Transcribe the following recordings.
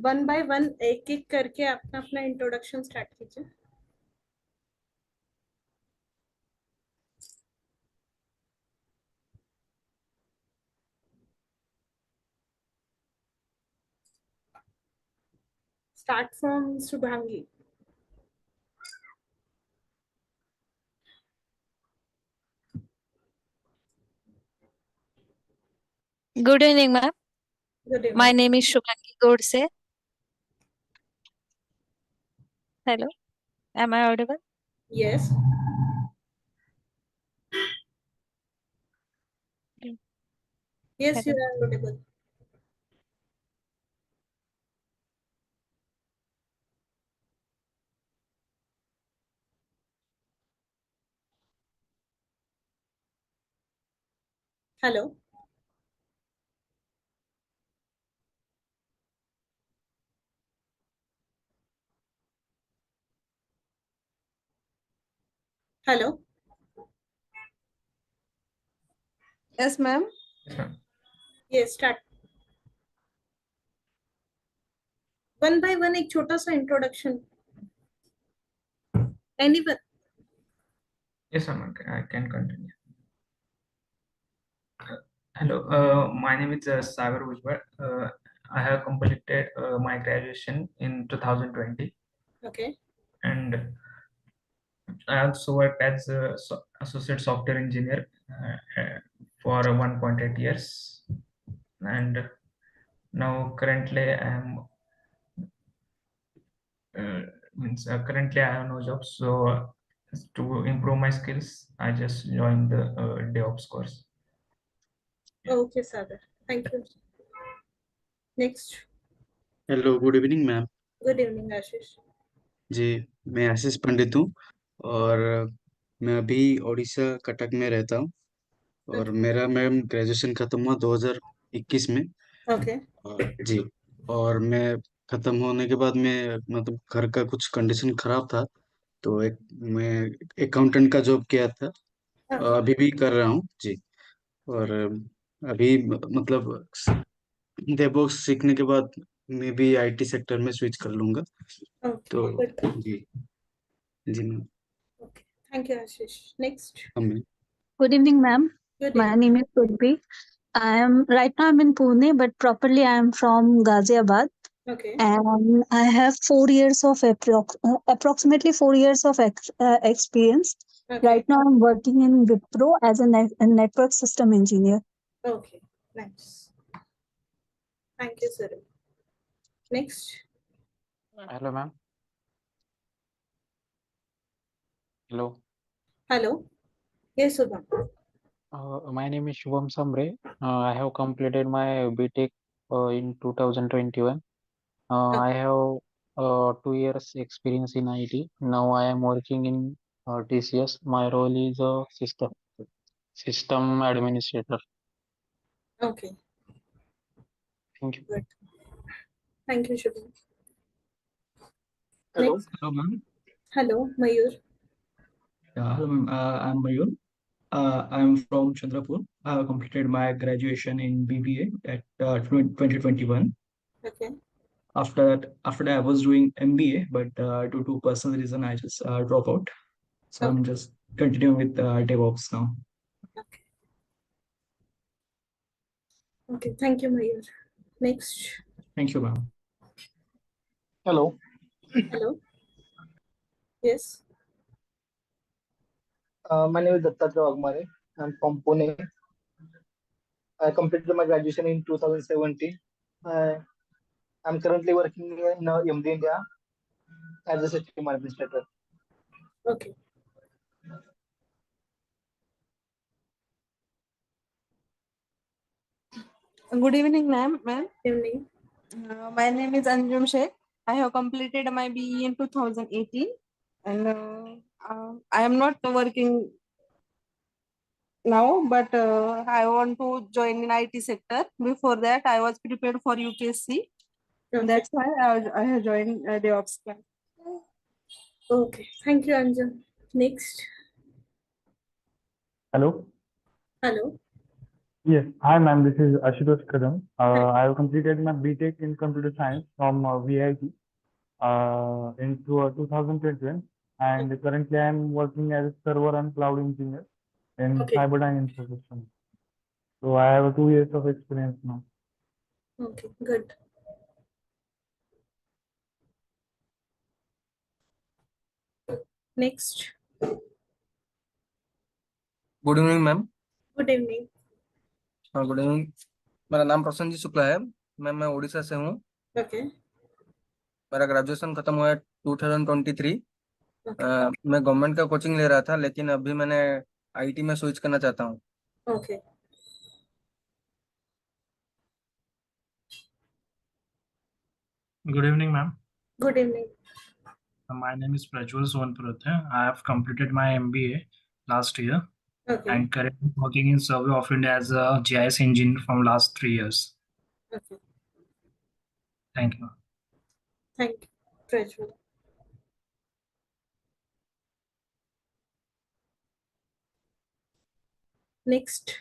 One by one एक एक करके अपना अपना इंट्रोडक्शन स्टार्ट कीजिए. Start from Shubhangi. Good evening, ma'am. Good My evening. name is Shubhangi Godse. Hello, am I audible? Yes. Yes, you Hello. are audible. Hello. Hello. Yes, ma'am. Yes, start. One by one एक छोटा सा introduction. Anyone? Yes, Aman, I can continue. Hello, my name is Sagar Ujwal. I have completed my graduation in 2020, Okay. and I also worked as a associate software engineer for 1.8 years, and now currently I am currently I have no job, so to improve my skills, I just joined the DevOps course. Okay, Sagar. Thank you. Next. Hello good evening ma'am. Good evening, Ashish. जी, मैं आशीष पंडित हूँ और मैं अभी उड़ीसा कटक में रहता हूँ और मेरा मैम ग्रेजुएशन खत्म हुआ 2021 में. Okay. जी, और मैं खत्म होने के बाद मैं मतलब घर का कुछ कंडीशन खराब था तो मैं अकाउंटेंट का जॉब किया था. Okay. अभी भी कर रहा हूँ जी. और अभी मतलब डेवऑप्स सीखने के बाद मैं भी आईटी सेक्टर में स्विच कर लूंगा. Okay. तो Good. जी जी ma'am. Okay. Thank you, Ashish. Next. हमें Good evening, ma'am. Good My evening. name is Purvi. Right now I'm in Pune, but properly I am from Ghaziabad, Okay. and I have 4 years of approximately 4 years of experience. Okay. Right now I'm working in Wipro as a network system engineer. Okay. Nice. Thank you, sir. Next. Hello, ma'am. Hello. Hello. Yes, Subhan. My name is Shubham Samre. I have completed my BTech in 2021. I have 2 years experience in IT. Now I am working in TCS. My role is a system administrator. Okay. Thank you. Good. Thank you, Shubham. Hello. Next. Hello, ma'am. Hello, Mayur. Hello, ma'am. I'm Mayur. I'm from Chandrapur. I have completed my graduation in BBA at 2021. Okay. After that, I was doing MBA, but due to personal reason, I just drop out. So I'm just continuing with DevOps now. Okay. Okay. Thank you, Mayur. Next. Thank you, ma'am. Hello. Hello. Yes. My name is Dattatreya Wagmare. I'm from Pune. I completed my graduation in 2017. I'm currently working in MD India as a system administrator. Okay. Good evening, ma'am. Evening. My name is Anjum Sheikh. I have completed my BE in 2018, and I am not working now, but I want to join in IT sector. Before that, I was prepared for UPSC. Okay. That's why I have joined DevOps class. Okay. Thank you, Anjum. Next. Hello. Hello. Yes. Hi, ma'am. This is Ashutosh Kadam. Hi. I have completed my BTech in computer science from VIT into 2021, and currently I am working as a server and cloud engineer in Okay. Cyberdyne Infosys. So I have 2 years of experience now. Okay, good. Next. Good evening ma'am. Good evening. हाँ, good evening. मेरा नाम प्रसन्नजीत शुक्ला है। मैं उड़ीसा से हूँ। Okay. मेरा graduation खत्म हुआ है 2023। Okay. मैं गवर्नमेंट का कोचिंग ले रहा था, लेकिन अभी मैंने आईटी में स्विच करना चाहता हूँ। Okay. Good evening, ma'am. Good evening. My name is Prajwal Sowanpuruthe. I have completed my MBA last year Okay. and currently working in Survey of India as a GIS engineer from last 3 years. Okay. Thank you. Thank you, Prajwal. Next.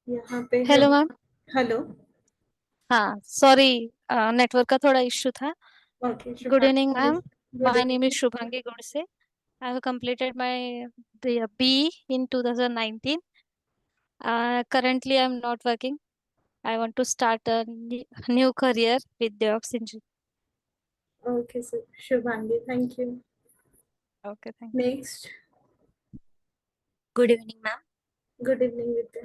यहाँ पे hello ma'am. Hello. हाँ, sorry, network का थोड़ा issue था। Okay. Good evening ma'am, Good my evening. Name is Shubhangi Godse. I have completed my BE in 2019. Currently I'm not working. I want to start a new career with DevOps engineer. Okay, so Shubhangi, thank you. Okay, thank you. Next. Good evening, ma'am. Good evening, Vidya.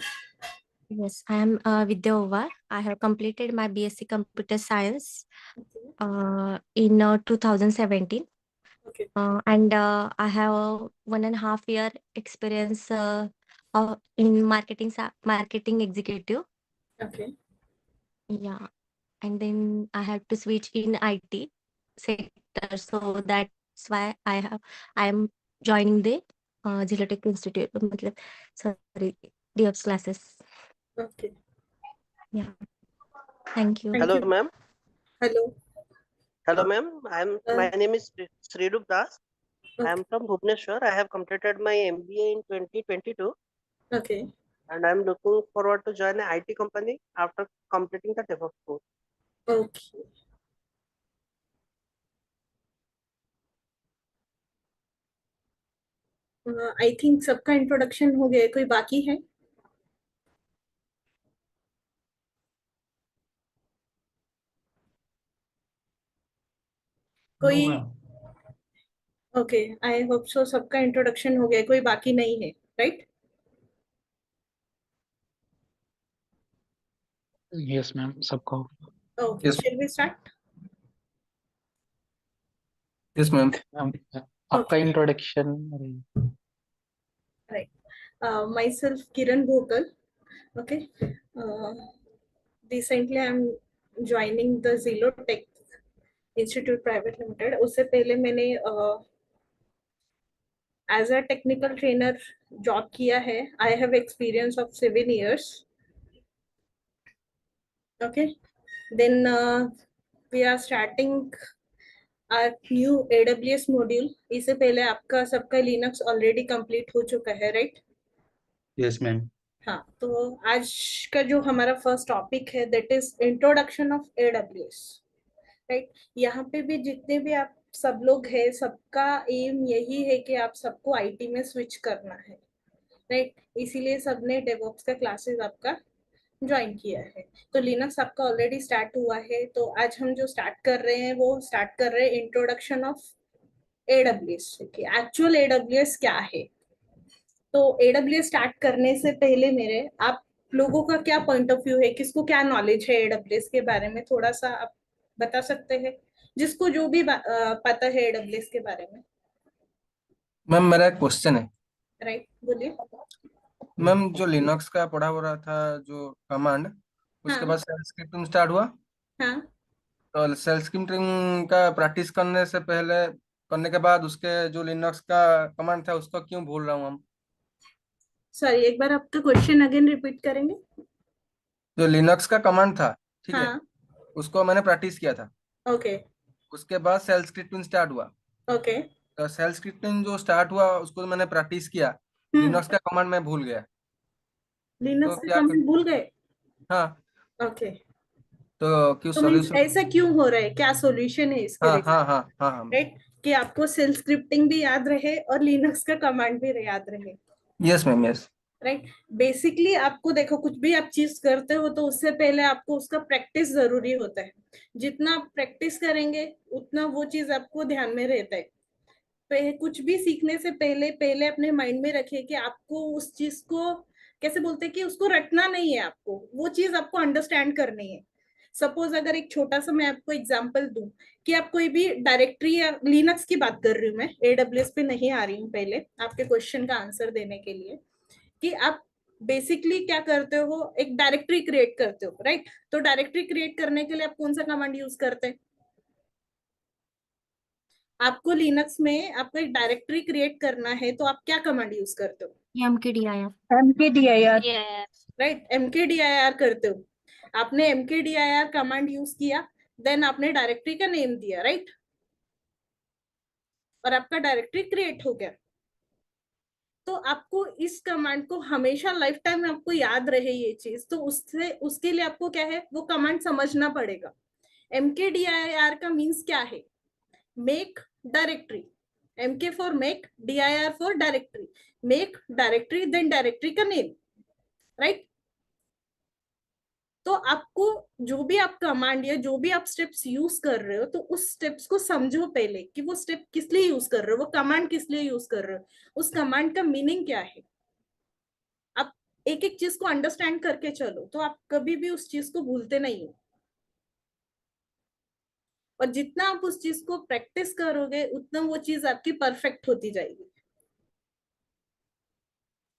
Yes, I am Vidya Ovar. I have completed my BSc Computer Science Okay. in 2017. Okay. And I have 1.5 year experience in marketing executive. Okay. Yeah, and then I have to switch in IT sector, so that's why I am joining the Zilotech Institute. Sorry, DevOps classes. Okay. Yeah. Thank you. Thank Hello, you. ma'am. Hello. Hello, ma'am. My name is Srirup Das. I Okay. am from Bhubaneswar. I have completed my MBA in 2022, Okay. and I'm looking forward to join an IT company after completing the DevOps course. Okay. I think सबका introduction हो गया है, कोई बाकी है? कोई? No, ma'am. Okay, I hope so सबका introduction हो गया है, कोई बाकी नहीं है, राइट? Yes, ma'am. सबको। Okay, yes, shall we start? Yes ma'am. Ma'am, आपका introduction. Right. Myself Kiran Bhokal. Okay. Recently I'm joining the Zilotech Institute Private Limited. उससे पहले मैंने as a technical trainer job किया है. I have experience of 7 years. Okay. Then we are starting our new AWS module. इससे पहले आपका सबका Linux already complete हो चुका है, right? Yes ma'am. हाँ, तो आज का जो हमारा फर्स्ट टॉपिक है that is introduction of AWS, right? यहाँ पे भी जितने भी आप सब लोग हैं, सबका एम यही है कि आप सबको आईटी में स्विच करना है, राइट? इसीलिए सबने डेवऑप्स का क्लासेस आपका ज्वाइन किया है। तो लिनक्स आपका ऑलरेडी स्टार्ट हुआ है, तो आज हम जो स्टार्ट कर रहे हैं वो स्टार्ट कर रहे हैं इंट्रोडक्शन ऑफ AWS कि एक्चुअल AWS क्या है। तो AWS स्टार्ट करने से पहले मेरे आप लोगों का क्या पॉइंट ऑफ व्यू है, किसको क्या नॉलेज है AWS के बारे में, थोड़ा सा आप बता सकते हैं, जिसको जो भी पता है AWS के बारे में? मैम, मेरा एक क्वेश्चन है। राइट, बोलिए। मैम, जो लिनक्स का पढ़ा हो रहा था जो कमांड, उसके हाँ बाद सेल स्क्रिप्टिंग स्टार्ट हुआ, हाँ, तो सेल स्क्रिप्टिंग का प्रैक्टिस करने से पहले, करने के बाद उसके जो लिनक्स का कमांड था उसको क्यों भूल रहा हूँ हम? सॉरी, एक बार आपका क्वेश्चन अगेन रिपीट करेंगे? जो लिनक्स का कमांड था, ठीक है, हाँ, उसको मैंने प्रैक्टिस किया था। ओके उसके बाद सेल स्क्रिप्टिंग स्टार्ट हुआ, ओके। तो सेल स्क्रिप्टिंग जो स्टार्ट हुआ उसको मैंने प्रैक्टिस किया, लिनक्स का कमांड मैं भूल गया। लिनक्स तो का क्या कमांड भूल गए? हाँ, ओके, तो क्यों तो मीन्स सॉल्यूशन? ऐसा क्यों हो रहा है, क्या सॉल्यूशन है इसके हाँ लिए? हाँ हाँ हाँ हाँ। राइट, कि आपको सेल स्क्रिप्टिंग भी याद रहे और लिनक्स का कमांड भी याद रहे। Yes ma'am, yes. Right, basically आपको देखो, कुछ भी आप चीज करते हो तो उससे पहले आपको उसका प्रैक्टिस जरूरी होता है। जितना आप प्रैक्टिस करेंगे उतना वो चीज आपको ध्यान में रहता है। कुछ भी सीखने से पहले पहले अपने माइंड में रखिए कि आपको उस चीज को, कैसे बोलते हैं, कि उसको रटना नहीं है, आपको वो चीज आपको अंडरस्टैंड करनी है। सपोज अगर एक छोटा सा मैं आपको एग्जांपल दूं, कि आप कोई भी डायरेक्टरी या लिनक्स की बात कर रही हूँ मैं, एडब्ल्यूएस पे नहीं आ रही हूँ, पहले आपके क्वेश्चन का आंसर देने के लिए, कि आप बेसिकली क्या करते हो, एक डायरेक्टरी क्रिएट करते हो, राइट? तो डायरेक्टरी क्रिएट करने के लिए आप कौन सा कमांड यूज करते हैं? आपको लिनक्स में आपको एक डायरेक्टरी क्रिएट करना है तो आप क्या कमांड यूज करते हो? mkdir mkdir राइट, mkdir करते हो। आपने mkdir कमांड यूज किया, देन आपने डायरेक्टरी का नेम दिया, राइट, और आपका डायरेक्टरी क्रिएट हो गया। तो आपको इस कमांड को हमेशा लाइफ टाइम में आपको याद रहे ये चीज, तो उससे उसके लिए आपको क्या है, वो कमांड समझना पड़ेगा। mkdir का मीन्स क्या है? Make directory, mk for make, dir for directory, make directory then directory का नेम, राइट? तो आपको जो भी आप कमांड या जो भी आप स्टेप्स यूज कर रहे हो, तो उस स्टेप्स को समझो पहले कि वो स्टेप किस लिए यूज कर रहे हो, वो कमांड किस लिए यूज कर रहे हो, उस कमांड का मीनिंग क्या है। आप एक एक चीज को अंडरस्टैंड करके चलो, तो आप कभी भी उस चीज को भूलते नहीं हो। और जितना आप उस चीज को प्रैक्टिस करोगे उतना वो चीज आपकी परफेक्ट होती जाएगी।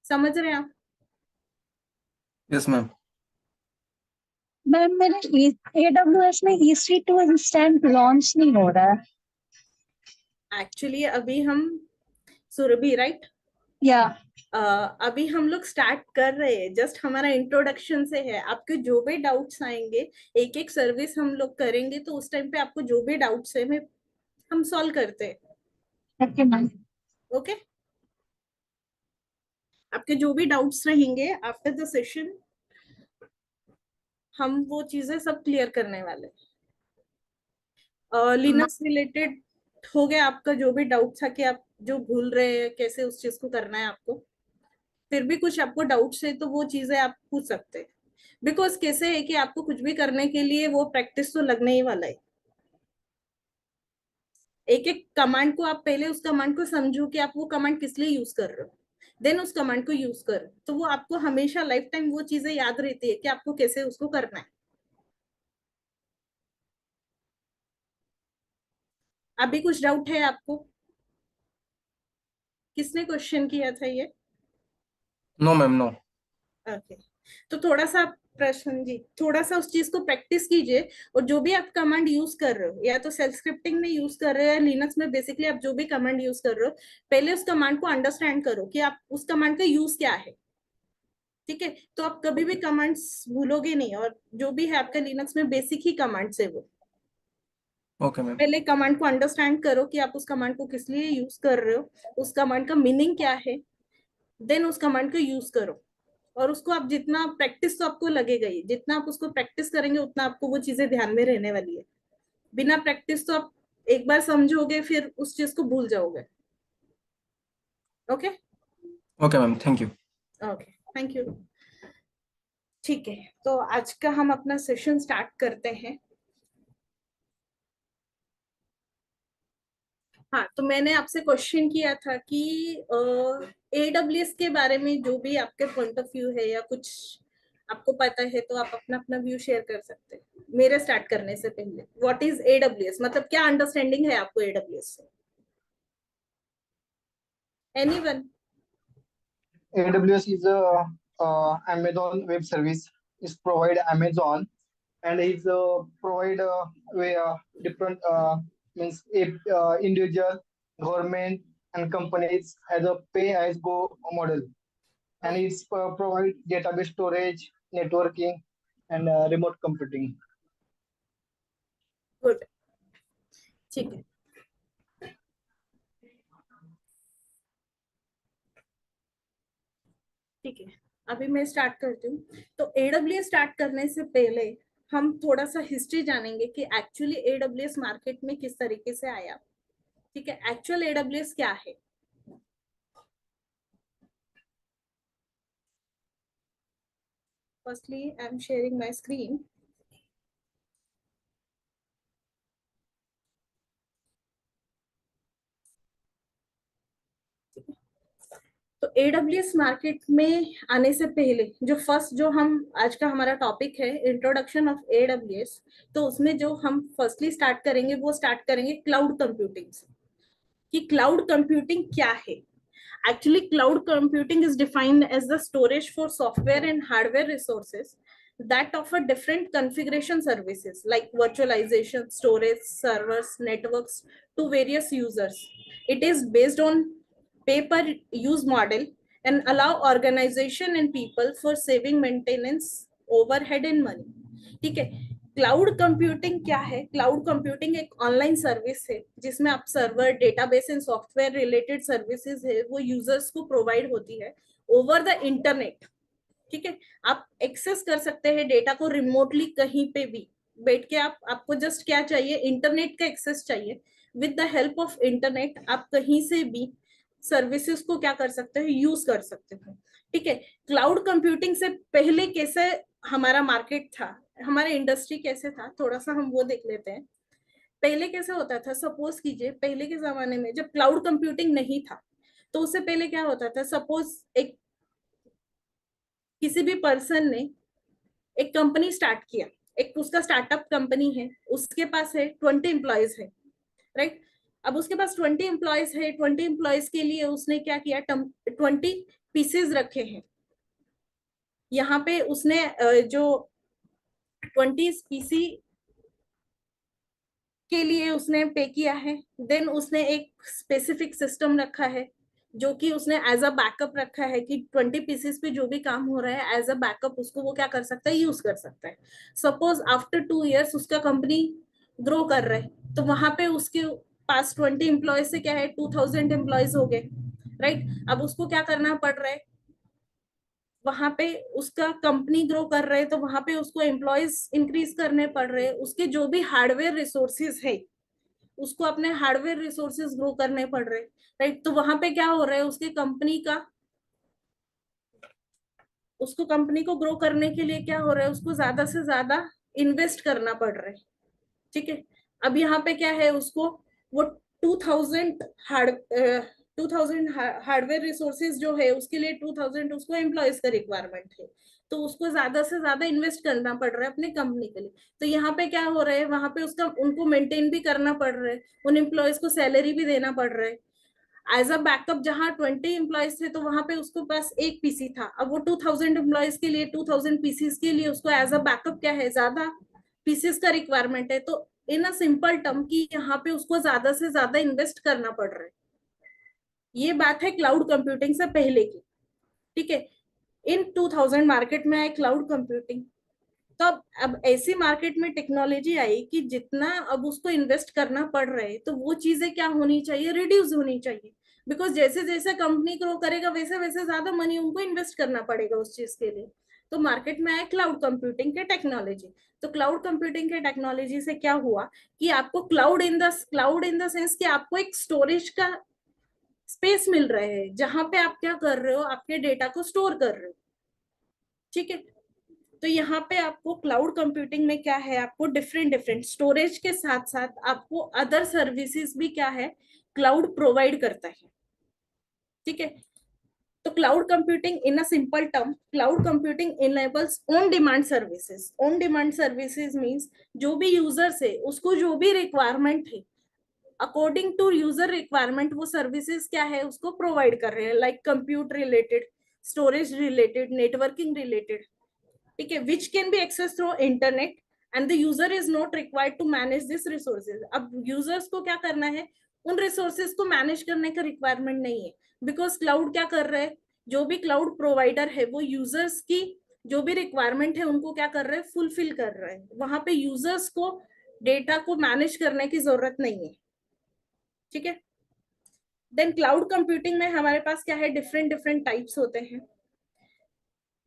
समझ रहे हैं आप? Yes ma'am. मैम मेरे AWS में EC2 इंस्टेंट लॉन्च नहीं हो रहा है। एक्चुअली अभी हम सुरभि, राइट, या अभी हम लोग स्टार्ट कर रहे हैं, जस्ट हमारा इंट्रोडक्शन से है। आपके जो भी डाउट्स आएंगे, एक एक सर्विस हम लोग करेंगे, तो उस टाइम पे आपको जो भी डाउट्स है हम सॉल्व करते हैं। Okay ma'am. ओके, आपके जो भी डाउट्स रहेंगे आफ्टर द सेशन, हम वो चीजें सब क्लियर करने वाले। लिनक्स रिलेटेड हो गया आपका जो भी डाउट था, कि आप जो भूल रहे हैं कैसे उस चीज को करना है आपको। फिर भी कुछ आपको डाउट्स है तो वो चीजें आप पूछ सकते हैं। बिकॉज कैसे है कि आपको कुछ भी करने के लिए वो प्रैक्टिस तो लगने ही वाला है। एक एक कमांड को आप पहले उस कमांड को समझो कि आप वो कमांड किस लिए यूज कर रहे हो, देन उस कमांड को यूज करो, तो वो आपको हमेशा लाइफ टाइम वो चीजें याद रहती है कि आपको कैसे उसको करना है। अभी कुछ डाउट है आपको? किसने क्वेश्चन किया था ये? No ma'am, no. ओके, तो थोड़ा सा प्रश्न जी, थोड़ा सा उस चीज को प्रैक्टिस कीजिए। और जो भी आप कमांड यूज कर रहे हो, या तो सेल्फ स्क्रिप्टिंग में यूज कर रहे हो या लिनक्स में, बेसिकली आप जो भी कमांड यूज कर रहे हो, पहले उस कमांड को अंडरस्टैंड करो कि आप उस कमांड का यूज क्या है। ठीक है, तो आप कभी भी कमांड्स भूलोगे नहीं, और जो भी है आपका लिनक्स में बेसिक ही कमांड्स है वो। Okay ma'am. पहले कमांड को अंडरस्टैंड करो कि आप उस कमांड को किस लिए यूज कर रहे हो, उस कमांड का मीनिंग क्या है, देन उस कमांड को यूज करो। और उसको आप जितना प्रैक्टिस तो आपको लगेगा ही, जितना आप उसको प्रैक्टिस करेंगे उतना आपको वो चीजें ध्यान में रहने वाली है। बिना प्रैक्टिस तो आप एक बार समझोगे फिर उस चीज को भूल जाओगे। Okay okay ma'am, thank you. Okay, thank you. ठीक है, तो आज का हम अपना सेशन स्टार्ट करते हैं। हाँ, तो मैंने आपसे क्वेश्चन किया था कि AWS के बारे में जो भी आपके पॉइंट ऑफ व्यू है या कुछ आपको पता है, तो आप अपना अपना व्यू शेयर कर सकते हैं मेरे स्टार्ट करने से पहले। व्हाट इज AWS, मतलब क्या अंडरस्टैंडिंग है आपको AWS से? Anyone? AWS is a Amazon web service. Is provide Amazon and is provide different means if individual, government and companies as a pay as go model, and it's provide database storage, networking, and remote computing. Good, ठीक है। ठीक है, अभी मैं start करती हूँ। तो AWS start करने से पहले हम थोड़ा सा हिस्ट्री जानेंगे कि एक्चुअली AWS मार्केट में किस तरीके से आया। ठीक है, एक्चुअल AWS क्या है। Firstly, I'm sharing my screen. तो AWS मार्केट में आने से पहले जो हम आज का हमारा टॉपिक है इंट्रोडक्शन ऑफ AWS, तो उसमें जो हम फर्स्टली स्टार्ट करेंगे वो स्टार्ट करेंगे क्लाउड कंप्यूटिंग से, कि क्लाउड कंप्यूटिंग क्या है। Actually, cloud computing is defined as the storage for software and hardware resources that offer different configuration services like virtualization, storage, servers, networks to various users. It is based on pay-per-use model and allow organization and people for saving maintenance, overhead and money. ठीक है, cloud computing क्या है। Cloud computing एक online service है जिसमें आप server, database and software related services है वो यूजर्स को प्रोवाइड होती है ओवर द इंटरनेट। ठीक है, आप एक्सेस कर सकते हैं डेटा को रिमोटली कहीं पे भी बैठ के। आपको जस्ट क्या चाहिए, इंटरनेट का एक्सेस चाहिए। With the help of internet आप कहीं से भी सर्विसेज को क्या कर सकते हो, यूज कर सकते हो। ठीक है, क्लाउड कंप्यूटिंग से पहले कैसे हमारा मार्केट था, हमारा इंडस्ट्री कैसे था, थोड़ा सा हम वो देख लेते हैं। पहले कैसे होता था, सपोज कीजिए पहले के जमाने में जब क्लाउड कंप्यूटिंग नहीं था तो उससे पहले क्या होता था। सपोज एक किसी भी पर्सन ने एक कंपनी स्टार्ट किया, एक उसका स्टार्टअप कंपनी है, उसके पास है 20 एम्प्लॉयज है, राइट। अब उसके पास 20 एम्प्लॉयज है, 20 एम्प्लॉयज के लिए उसने क्या किया, 20 पीसेज रखे हैं। यहाँ पे उसने जो 20 पीसी के लिए उसने पे किया है। देन उसने एक स्पेसिफिक सिस्टम रखा है जो कि उसने एज अ बैकअप रखा है कि 20 पीसेस पे जो भी काम हो रहा है एज अ बैकअप उसको वो क्या कर सकता है, यूज कर सकता है। सपोज आफ्टर 2 इयर्स उसका कंपनी ग्रो कर रहा है तो वहां पे उसके पास 20 एम्प्लॉयज से क्या है 2000 एम्प्लॉयज हो गए, राइट। अब उसको क्या करना पड़ रहा है, वहां पे उसका कंपनी ग्रो कर रहे हैं तो वहां पे उसको एम्प्लॉयज इंक्रीज करने पड़ रहे हैं। उसके जो भी हार्डवेयर रिसोर्सेज है उसको अपने हार्डवेयर रिसोर्सेज ग्रो करने पड़ रहे, राइट। तो वहां पे क्या हो रहा है, उसको कंपनी को ग्रो करने के लिए क्या हो रहा है, उसको ज्यादा से ज्यादा इन्वेस्ट करना पड़ रहा है। ठीक है, अब यहाँ पे क्या है, उसको वो 2000 हार्डवेयर रिसोर्सेज जो है उसके लिए 2000 उसको एम्प्लॉयज का रिक्वायरमेंट है, तो उसको ज्यादा से ज्यादा इन्वेस्ट करना पड़ रहा है अपने कंपनी के लिए। तो यहाँ पे क्या हो रहा है, वहां पे उनको मेंटेन भी करना पड़ रहा है, उन एम्प्लॉयज को सैलरी भी देना पड़ रहा है। एज अ बैकअप जहाँ 20 एम्प्लॉयज थे तो वहां पे उसके पास एक पीसी था, अब वो 2000 एम्प्लॉयज के लिए 2000 पीसीस के लिए उसको एज अ बैकअप क्या है, ज्यादा पीसीस का रिक्वायरमेंट है। तो इन अ सिंपल टर्म की यहाँ पे उसको ज्यादा से ज्यादा इन्वेस्ट करना पड़ रहा है। ये बात है क्लाउड कंप्यूटिंग से पहले की। ठीक है, इन 2000 मार्केट में आए क्लाउड कंप्यूटिंग, तो अब ऐसी मार्केट में टेक्नोलॉजी आई कि जितना अब उसको इन्वेस्ट करना पड़ रहा है तो वो चीजें क्या होनी चाहिए, रिड्यूस होनी चाहिए। बिकॉज जैसे जैसे कंपनी ग्रो करेगा वैसे वैसे ज्यादा मनी उनको इन्वेस्ट करना पड़ेगा उस चीज के लिए। तो मार्केट में आए क्लाउड कंप्यूटिंग के टेक्नोलॉजी। तो क्लाउड कंप्यूटिंग के टेक्नोलॉजी से क्या हुआ कि आपको क्लाउड इन द सेंस कि आपको एक स्टोरेज का स्पेस मिल रहा है जहां पे आप क्या कर रहे हो, आपके डेटा को स्टोर कर रहे हो। ठीक है, तो यहाँ पे आपको क्लाउड कंप्यूटिंग में क्या है, आपको डिफरेंट स्टोरेज के साथ साथ आपको अदर सर्विसेज भी क्या है, क्लाउड प्रोवाइड करता है। ठीक है, तो cloud computing in a simple term, cloud computing enables on demand services. On demand services means जो भी यूजर्स है उसको जो भी रिक्वायरमेंट है अकॉर्डिंग टू यूजर रिक्वायरमेंट वो सर्विसेज क्या है उसको प्रोवाइड कर रहे हैं, like compute related, storage related, networking related. ठीक है, which can be accessed through internet and the user is not required to manage this resources। अब यूजर्स को क्या करना है, उन रिसोर्सेज को मैनेज करने का रिक्वायरमेंट नहीं है, बिकॉज क्लाउड क्या कर रहा है, जो भी क्लाउड प्रोवाइडर है वो यूजर्स की जो भी रिक्वायरमेंट है उनको क्या कर रहे हैं, फुलफिल कर रहे हैं। वहां पे यूजर्स को डेटा को मैनेज करने की जरूरत नहीं है। ठीक है, देन क्लाउड कंप्यूटिंग में हमारे पास क्या है, डिफरेंट टाइप्स होते हैं।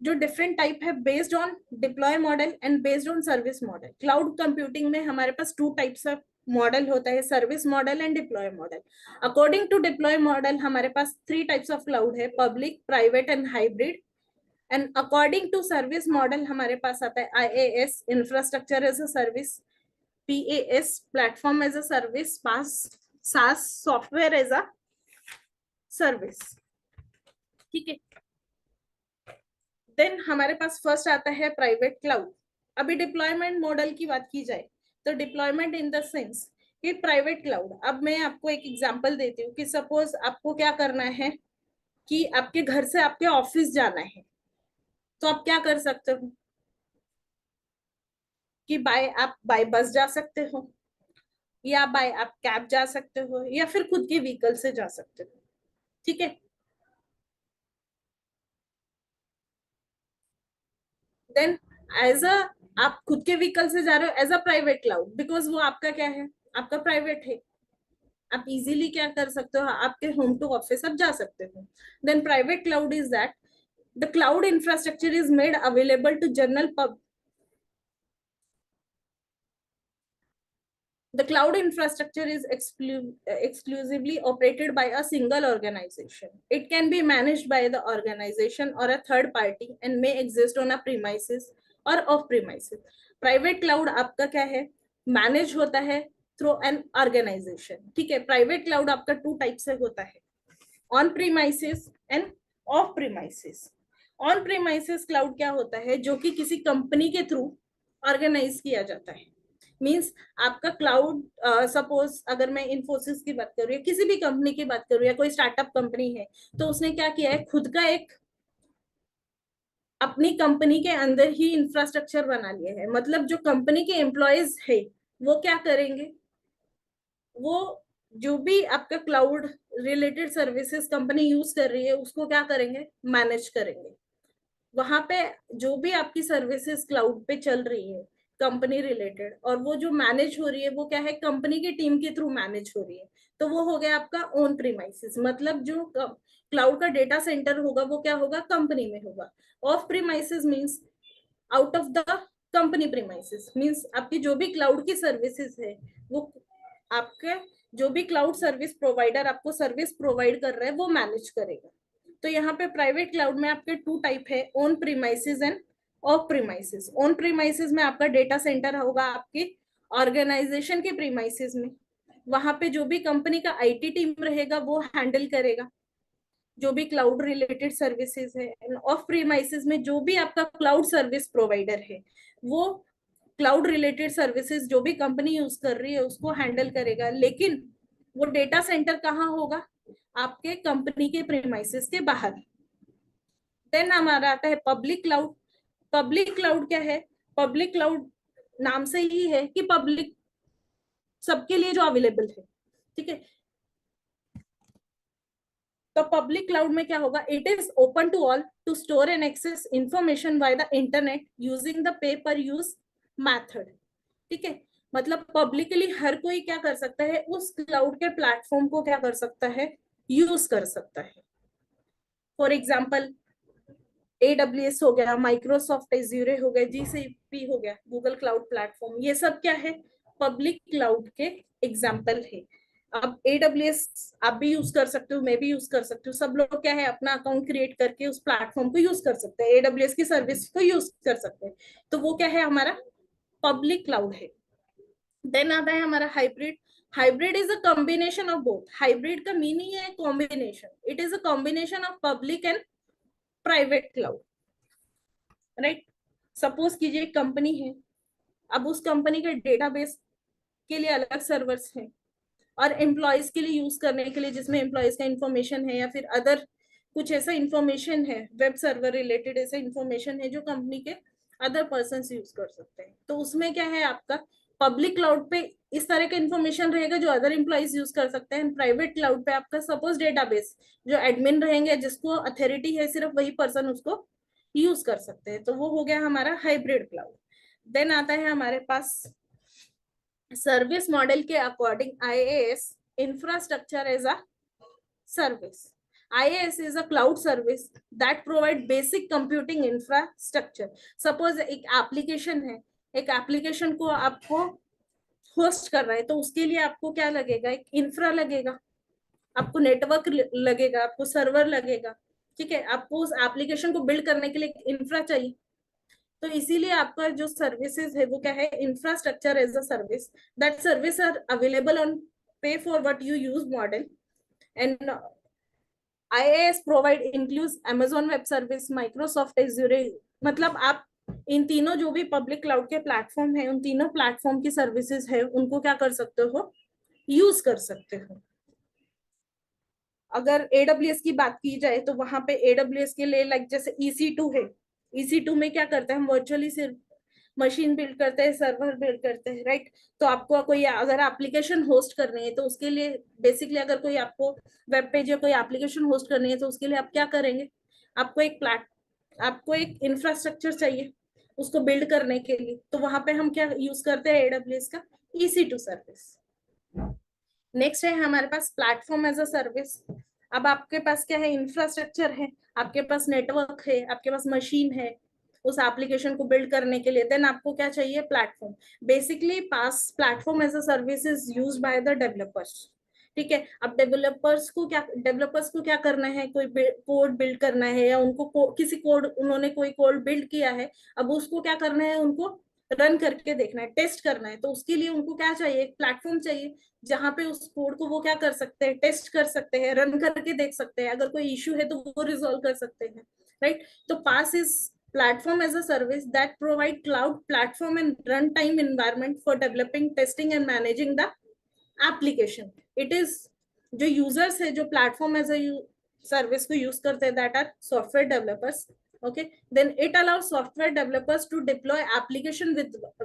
जो डिफरेंट टाइप है based on deploy model and based on service model. Cloud computing में हमारे पास 2 टाइप्स ऑफ मॉडल होता है, service model and deploy model. According to deploy model हमारे पास 3 टाइप्स ऑफ क्लाउड है, public, private and hybrid. And according to service model हमारे पास आता है IaaS, infrastructure as a service, PaaS, platform as a service, SaaS, software as a service. ठीक है, then हमारे पास फर्स्ट आता है प्राइवेट क्लाउड। अभी डिप्लॉयमेंट मॉडल की बात की जाए तो डिप्लॉयमेंट इन द सेंस कि प्राइवेट क्लाउड, अब मैं आपको एक एग्जांपल देती हूँ कि सपोज आपको क्या करना है कि आपके घर से आपके ऑफिस जाना है, तो आप क्या कर सकते हो कि आप बाय बस जा सकते हो, या बाय आप कैब जा सकते हो, या फिर खुद के व्हीकल से जा सकते हो। ठीक है, देन एज अ आप खुद के व्हीकल से जा रहे हो as a private cloud, because वो आपका क्या है, आपका प्राइवेट है। आप इजीली क्या कर सकते हो, आपके होम टू ऑफिस आप जा सकते हो। Then private cloud is that the cloud infrastructure is made available to general The cloud infrastructure is exclusively operated by a single organization. It can be managed by the organization or a third party and may exist on a premises or off premises. Private cloud आपका क्या है, manage होता है through an organisation. ठीक है, private cloud आपका 2 type से होता है, on premises end of premises. On premises cloud क्या होता है, जो कि किसी कंपनी के थ्रू ऑर्गेनाइज किया जाता है। मीन्स आपका क्लाउड, सपोज अगर मैं इन्फोसिस की बात करूँ या किसी भी कंपनी की बात करूँ या कोई स्टार्टअप कंपनी है, तो उसने क्या किया है, खुद का एक अपनी कंपनी के अंदर ही इंफ्रास्ट्रक्चर बना लिया है। मतलब जो कंपनी के एम्प्लॉयज है वो क्या करेंगे, वो जो भी आपका cloud related services company use कर रही है उसको क्या करेंगे, मैनेज करेंगे। वहां पे जो भी आपकी सर्विसेज क्लाउड पे चल रही है कंपनी रिलेटेड, और वो जो मैनेज हो रही है वो क्या है, कंपनी की टीम के थ्रू मैनेज हो रही है, तो वो हो गया आपका ऑन प्रीमाइसेस। मतलब जो क्लाउड का डेटा सेंटर होगा वो क्या होगा, कंपनी में होगा। Of premises means out of the company premises, means आपकी जो भी क्लाउड की सर्विसेज है वो आपके जो भी क्लाउड सर्विस प्रोवाइडर आपको सर्विस प्रोवाइड कर रहा है वो मैनेज करेगा। तो यहाँ पे प्राइवेट क्लाउड में आपके 2 टाइप है, on premises end of premises. On premises में आपका डेटा सेंटर होगा आपके ऑर्गेनाइजेशन के प्रीमाइसेस में, वहां पे जो भी कंपनी का IT टीम रहेगा वो हैंडल करेगा जो भी क्लाउड रिलेटेड सर्विसेज है। ऑफ प्रीमाइसेस में जो भी आपका क्लाउड सर्विस प्रोवाइडर है वो क्लाउड रिलेटेड सर्विसेज जो भी कंपनी यूज कर रही है उसको हैंडल करेगा, लेकिन वो डेटा सेंटर कहाँ होगा, आपके कंपनी के प्रीमाइसेस के बाहर। देन हमारा आता है पब्लिक क्लाउड। पब्लिक क्लाउड क्या है, पब्लिक क्लाउड नाम से ही है कि पब्लिक सबके लिए जो अवेलेबल है। ठीक है, तो पब्लिक क्लाउड में क्या होगा, it is open to all to store and access information by the internet using the pay per use method. ठीक है, मतलब पब्लिकली हर कोई क्या कर सकता है, उस क्लाउड के प्लेटफॉर्म को क्या कर सकता है, यूज कर सकता है। फॉर एग्जाम्पल AWS हो गया, माइक्रोसॉफ्ट एज्यूरे हो गया, GCP हो गया, गूगल क्लाउड प्लेटफॉर्म, ये सब क्या है, पब्लिक क्लाउड के एग्जाम्पल है। अब AWS आप भी यूज कर सकते हो, मैं भी यूज कर सकती हूँ, सब लोग क्या है अपना अकाउंट क्रिएट करके उस प्लेटफॉर्म को यूज कर सकते हैं, AWS की सर्विस को यूज कर सकते हैं, तो वो क्या है, हमारा पब्लिक क्लाउड है। देन आता है हमारा hybrid. Hybrid is a combination of both. Hybrid का मीनिंग है combination, it is a combination of public and private cloud. Right, suppose कीजिए एक कंपनी है, अब उस कंपनी के डेटाबेस के लिए अलग सर्वर्स हैं और एम्प्लॉयज के लिए यूज करने के लिए जिसमें एम्प्लॉयज का इंफॉर्मेशन है या फिर अदर कुछ ऐसा इंफॉर्मेशन है, वेब सर्वर रिलेटेड ऐसा इंफॉर्मेशन है जो कंपनी के अदर पर्सन यूज कर सकते हैं। तो उसमें क्या है, आपका पब्लिक क्लाउड पे इस तरह का इंफॉर्मेशन रहेगा जो अदर एम्प्लॉयज यूज कर सकते हैं। प्राइवेट क्लाउड पे आपका सपोज डेटाबेस जो एडमिन रहेंगे, जिसको अथॉरिटी है, सिर्फ वही पर्सन उसको यूज कर सकते हैं, तो वो हो गया हमारा हाइब्रिड क्लाउड। देन आता है हमारे पास सर्विस मॉडल के according IaaS, infrastructure as a service. IaaS is a cloud service that provide basic computing infrastructure. Suppose एक एप्लीकेशन है, एक एप्लीकेशन को आपको होस्ट कर रहा है, तो उसके लिए आपको क्या लगेगा, एक इंफ्रा लगेगा, आपको नेटवर्क लगेगा, आपको सर्वर लगेगा, ठीक है, आपको उस एप्लीकेशन को बिल्ड करने के लिए एक इंफ्रा चाहिए। तो इसीलिए आपका जो सर्विसेज है वो क्या है, infrastructure as a service. That service are available on pay for what you use model. And IaaS provide includes Amazon web service, Microsoft Azure, मतलब आप इन तीनों जो भी पब्लिक क्लाउड के प्लेटफॉर्म है, उन तीनों प्लेटफॉर्म की सर्विसेज है, उनको क्या कर सकते हो, यूज कर सकते हो। अगर AWS की बात की जाए तो वहां पे AWS के लिए लाइक जैसे EC2 है, EC2 में क्या करते हैं, हम वर्चुअली सिर्फ मशीन बिल्ड करते हैं, सर्वर बिल्ड करते हैं, राइट। तो आपको कोई अगर एप्लीकेशन होस्ट करनी है तो उसके लिए बेसिकली अगर कोई आपको वेब पेज या कोई एप्लीकेशन होस्ट करनी है तो उसके लिए आप क्या करेंगे, आपको एक इंफ्रास्ट्रक्चर चाहिए उसको बिल्ड करने के लिए। तो वहां पे हम क्या यूज करते हैं, AWS का EC2 सर्विस। नेक्स्ट है हमारे पास प्लेटफॉर्म एज अ सर्विस। अब आपके पास क्या है, इंफ्रास्ट्रक्चर है, आपके पास नेटवर्क है, आपके पास मशीन है उस एप्लीकेशन को बिल्ड करने के लिए, देन आपको क्या चाहिए, platform. Basically PaaS platform as a service is used by the developers, ठीक है। अब डेवलपर्स को क्या करना है, कोई कोड बिल्ड करना है, या उनको किसी कोड, उन्होंने कोई कोड बिल्ड किया है, अब उसको क्या करना है, उनको रन करके देखना है, टेस्ट करना है। तो उसके लिए उनको क्या चाहिए, एक प्लेटफॉर्म चाहिए जहां पे उस कोड को वो क्या कर सकते हैं, टेस्ट कर सकते हैं, रन करके देख सकते हैं, अगर कोई इश्यू है तो वो रिजॉल्व कर सकते हैं, राइट। तो पास is platform as a service that provide cloud platform and runtime environment for developing, testing and managing the application. It is जो users है, जो platform as a service को use करते हैं, that are software developers, okay. Then it allows software developers to deploy application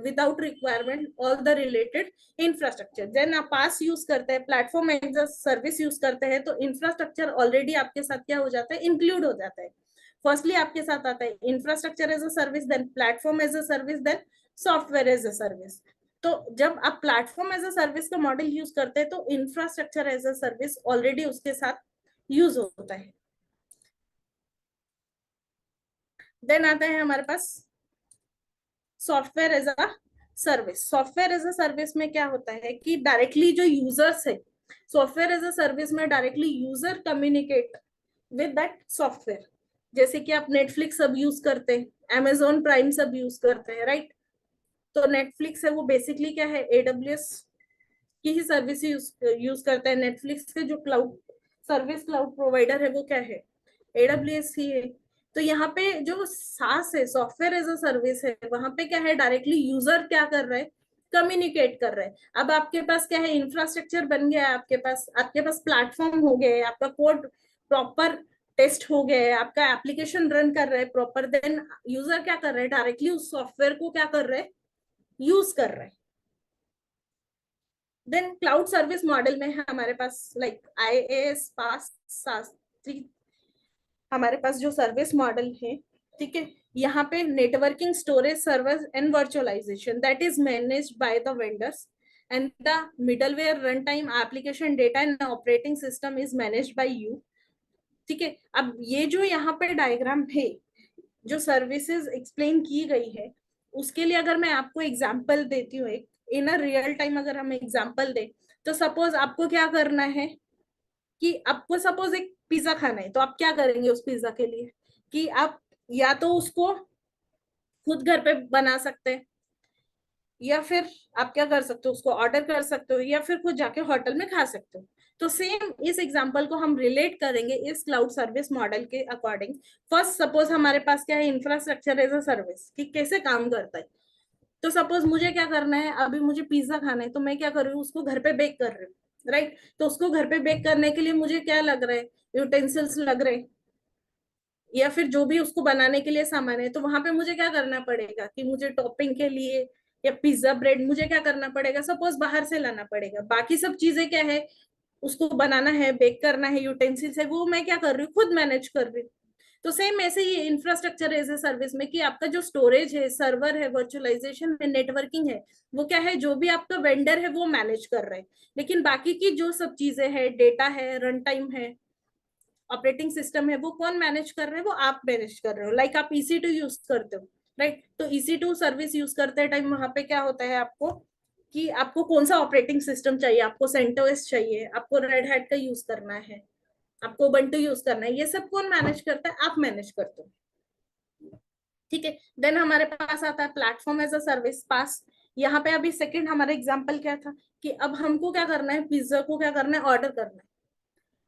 without requirement all the related infrastructure. Then आप पास use करते हैं, platform as a service use करते हैं, तो infrastructure already आपके साथ क्या हो जाता है, include हो जाता है। फर्स्टली आपके साथ आता है infrastructure as a service, then platform as a service, then software as a service. तो जब आप प्लेटफॉर्म एज अ सर्विस का मॉडल यूज करते हैं तो infrastructure as a service already उसके साथ यूज होता है। देन आता है हमारे पास software as a service. Software as a service में क्या होता है कि डायरेक्टली जो यूजर्स है, सॉफ्टवेयर एज अ सर्विस में directly user communicate with that software. जैसे कि आप नेटफ्लिक्स सब यूज करते हैं, Amazon प्राइम सब यूज करते हैं, राइट। तो नेटफ्लिक्स है वो बेसिकली क्या है, AWS की ही सर्विस यूज करता है। नेटफ्लिक्स के जो क्लाउड प्रोवाइडर है वो क्या है, AWS ही है। तो यहाँ पे जो SaaS है, सॉफ्टवेयर एज अ सर्विस है, वहां पे क्या है, डायरेक्टली यूजर क्या कर रहे हैं, कम्युनिकेट कर रहे हैं। अब आपके पास क्या है, इंफ्रास्ट्रक्चर बन गया है, आपके पास प्लेटफॉर्म हो गए, आपका कोड प्रॉपर टेस्ट हो गया है, आपका एप्लीकेशन रन कर रहे हैं प्रॉपर, देन यूजर क्या कर रहे हैं, डायरेक्टली उस सॉफ्टवेयर को क्या कर रहे हैं, यूज कर रहे हैं। देन क्लाउड सर्विस मॉडल में हमारे पास लाइक IaaS, PaaS, SaaS, हमारे पास जो सर्विस मॉडल है, ठीक है। यहाँ पे networking, storage, server and virtualization that is managed by the vendors, and the middleware, run time, application, data and operating system is managed by you, ठीक है। अब ये जो यहाँ पे डायग्राम है, जो सर्विसेज एक्सप्लेन की गई है, उसके लिए अगर मैं आपको एग्जांपल देती हूँ, एक इन अ रियल टाइम अगर हम एग्जांपल दे, तो सपोज आपको क्या करना है कि आपको सपोज एक पिज्जा खाना है, तो आप क्या करेंगे उस पिज्जा के लिए, कि आप या तो उसको खुद घर पे बना सकते हैं, या फिर आप क्या कर सकते हो, उसको ऑर्डर कर सकते हो, या फिर खुद जाके होटल में खा सकते हो। तो सेम इस एग्जांपल को हम रिलेट करेंगे इस क्लाउड सर्विस मॉडल के अकॉर्डिंग। फर्स्ट सपोज हमारे पास क्या है, इंफ्रास्ट्रक्चर एज अ सर्विस कि कैसे काम करता है। तो सपोज मुझे क्या करना है, अभी मुझे पिज्जा खाना है, तो मैं क्या कर रही हूँ, उसको घर पे बेक कर रही हूँ, राइट। तो उसको घर पे बेक करने के लिए मुझे क्या लग रहा है, यूटेंसिल्स लग रहे हैं, या फिर जो भी उसको बनाने के लिए सामान है। तो वहां पे मुझे क्या करना पड़ेगा कि मुझे टॉपिंग के लिए या पिज्जा ब्रेड मुझे क्या करना पड़ेगा, सपोज बाहर से लाना पड़ेगा। बाकी सब चीजें क्या है, उसको बनाना है, बेक करना है, यूटेंसिल्स है, वो मैं क्या कर रही हूँ, खुद मैनेज कर रही हूँ। तो सेम ऐसे ही इंफ्रास्ट्रक्चर एज ए सर्विस में कि आपका जो स्टोरेज है, सर्वर है, वर्चुअलाइजेशन है, नेटवर्किंग है, वो क्या है, जो भी आपका वेंडर है वो मैनेज कर रहे हैं। लेकिन बाकी की जो सब चीजें है, डेटा है, रन टाइम है, ऑपरेटिंग सिस्टम है वो कौन मैनेज कर रहे हैं, वो आप मैनेज कर रहे हो। लाइक आप EC2 यूज करते हो, राइट? तो EC2 सर्विस यूज करते टाइम वहां पे क्या होता है आपको कि आपको कौन सा ऑपरेटिंग सिस्टम चाहिए, आपको CentOS चाहिए, आपको रेड हैट का यूज करना है, आपको Ubuntu यूज करना है, ये सब कौन मैनेज करता है? आप मैनेज करते हो, ठीक है। देन हमारे पास आता है प्लेटफॉर्म एज अ सर्विस पास। यहाँ पे अभी सेकंड हमारा एग्जांपल क्या था कि अब हमको क्या करना है, पिज्जा को क्या करना है, ऑर्डर करना है।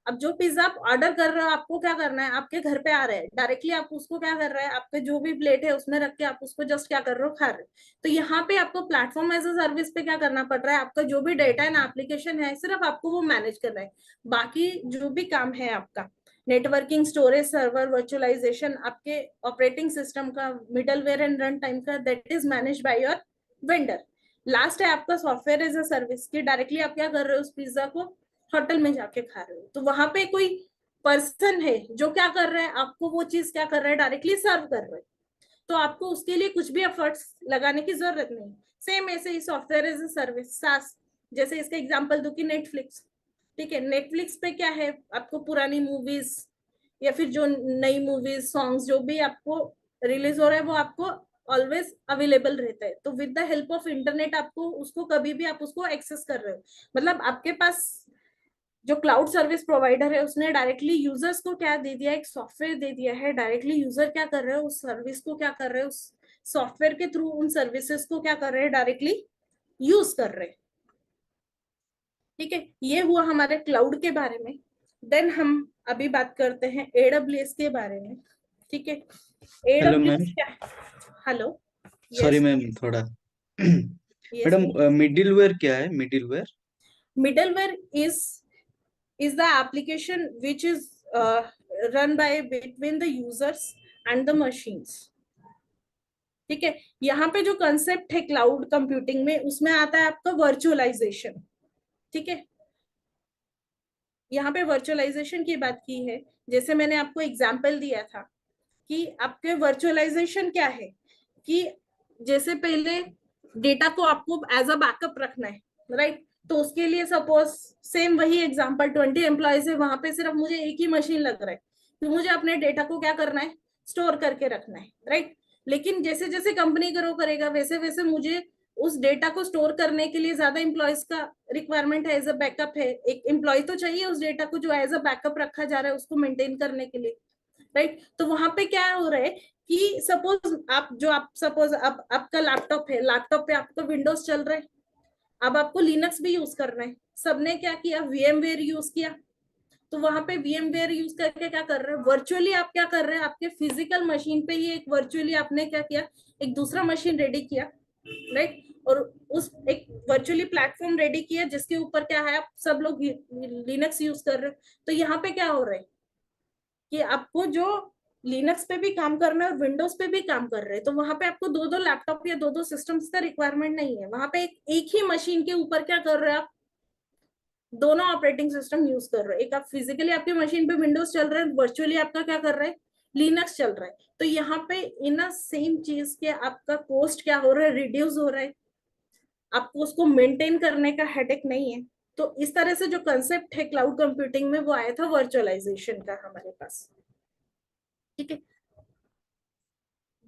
अब जो पिज्जा आप ऑर्डर कर रहे हो आपको क्या करना है, आपके घर पे आ रहे हैं डायरेक्टली, आप उसको क्या कर रहे हैं, आपके जो भी प्लेट है उसमें रख के आप उसको जस्ट क्या कर रहे हो, खा रहे हो। तो यहाँ पे आपको प्लेटफॉर्म एज अ सर्विस पे क्या करना पड़ रहा है, आपका जो भी डेटा एंड एप्लीकेशन है सिर्फ आपको वो मैनेज करना है। बाकी जो भी काम है आपका नेटवर्किंग, स्टोरेज, सर्वर, वर्चुअलाइजेशन, आपके ऑपरेटिंग सिस्टम का, मिडलवेयर एंड रन टाइम का, that is manage by your vendor. Last है आपका सॉफ्टवेयर एज अ सर्विस की डायरेक्टली आप क्या कर रहे हो, उस पिज्जा को होटल में जाके खा रहे हो। तो वहां पे कोई पर्सन है जो क्या कर रहा है, आपको वो चीज क्या कर रहा है, डायरेक्टली सर्व कर रहा है। तो आपको उसके लिए कुछ भी एफर्ट्स लगाने की जरूरत नहीं। सेम ऐसे ही software as a service SaaS, जैसे इसका एग्जांपल दूं कि नेटफ्लिक्स, ठीक है। नेटफ्लिक्स पे क्या है, आपको पुरानी मूवीज या फिर जो नई मूवीज, सॉन्ग्स जो भी आपको रिलीज हो रहा है वो आपको ऑलवेज अवेलेबल रहता है। तो with the help of internet आपको उसको कभी भी आप उसको एक्सेस कर रहे हो। मतलब आपके पास जो क्लाउड सर्विस प्रोवाइडर है उसने डायरेक्टली यूजर्स को क्या दे दिया, एक सॉफ्टवेयर दे दिया है। डायरेक्टली यूजर क्या कर रहे हैं, उस सर्विस को क्या कर रहे हैं, उस सॉफ्टवेयर के थ्रू उन सर्विसेज को क्या कर रहे हैं, डायरेक्टली यूज कर रहे हैं, ठीक है। ये हुआ हमारे क्लाउड के बारे में। देन हम अभी बात करते हैं AWS के बारे में, ठीक है। हेलो मैम, AWS क्या, हेलो, सॉरी मैम, थोड़ा मैडम, मिडिलवेयर क्या है? Middleware middleware is the application which is run by between the users and the machines, ठीक है। यहाँ पे जो कंसेप्ट है क्लाउड कंप्यूटिंग में उसमें आता है आपका वर्चुअलाइजेशन, ठीक है। यहाँ पे वर्चुअलाइजेशन की बात की है, जैसे मैंने आपको एग्जांपल दिया था कि आपके वर्चुअलाइजेशन क्या है कि जैसे पहले डेटा को आपको एज अ बैकअप रखना है, राइट? तो उसके लिए सपोज सेम वही एग्जांपल 20 एम्प्लॉयज है, वहां पे सिर्फ मुझे एक ही मशीन लग रहा है, तो मुझे अपने डेटा को क्या करना है, स्टोर करके रखना है, राइट? लेकिन जैसे जैसे कंपनी ग्रो करेगा वैसे वैसे मुझे उस डेटा को स्टोर करने के लिए ज्यादा एम्प्लॉयज का रिक्वायरमेंट है, एज अ बैकअप है। एक एम्प्लॉय तो चाहिए उस डेटा को जो एज अ बैकअप रखा जा रहा है उसको मेंटेन करने के लिए, राइट? तो वहां पे क्या हो रहा है कि सपोज आप आपका लैपटॉप है, लैपटॉप पे आपका विंडोज चल रहा है, अब आपको लिनक्स भी यूज करना है। सबने क्या किया, VMware यूज किया। तो वहां पे VMware यूज करके क्या कर रहे हैं, वर्चुअली आप क्या कर रहे हैं, आपके फिजिकल मशीन पे ही एक वर्चुअली आपने क्या किया, एक दूसरा मशीन रेडी किया, राइट? और उस एक वर्चुअली प्लेटफॉर्म रेडी किया जिसके ऊपर क्या है, आप सब लोग लिनक्स यूज कर रहे हो। तो यहाँ पे क्या हो रहा है कि आपको जो लिनक्स पे भी काम करना है और विंडोज पे भी काम कर रहे हैं, तो वहां पे आपको दो दो लैपटॉप या दो दो सिस्टम्स का रिक्वायरमेंट नहीं है। वहां पे एक ही मशीन के ऊपर क्या कर रहे हैं आप, दोनों ऑपरेटिंग सिस्टम यूज कर रहे हैं। एक आप फिजिकली आपके मशीन पे विंडोज चल रहा है, वर्चुअली आपका क्या कर रहा है, लिनक्स चल रहा है। तो यहाँ पे इन सेम चीज के आपका कॉस्ट क्या हो रहा है, रिड्यूस हो रहा है, आपको उसको मेंटेन करने का हेडेक नहीं है। तो इस तरह से जो कंसेप्ट है क्लाउड कंप्यूटिंग में वो आया था वर्चुअलाइजेशन का हमारे पास, ठीक है।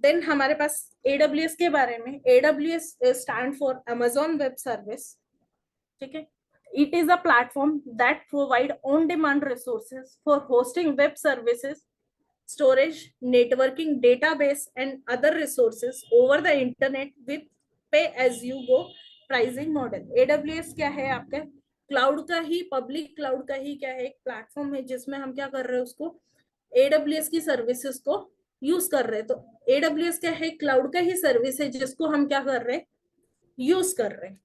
देन हमारे पास AWS के बारे में, AWS stand for Amazon web service, ठीक है। It is a platform that provide on-demand resources for hosting web services, storage, networking, database, and other resources over the internet with pay-as-you-go pricing model. AWS क्या है, आपका cloud का ही, public cloud का ही क्या है, एक प्लेटफॉर्म है जिसमें हम क्या कर रहे हैं, उसको AWS की सर्विसेज को यूज कर रहे हैं। तो AWS क्या है, क्लाउड का ही सर्विस है जिसको हम क्या कर रहे हैं, यूज कर रहे हैं।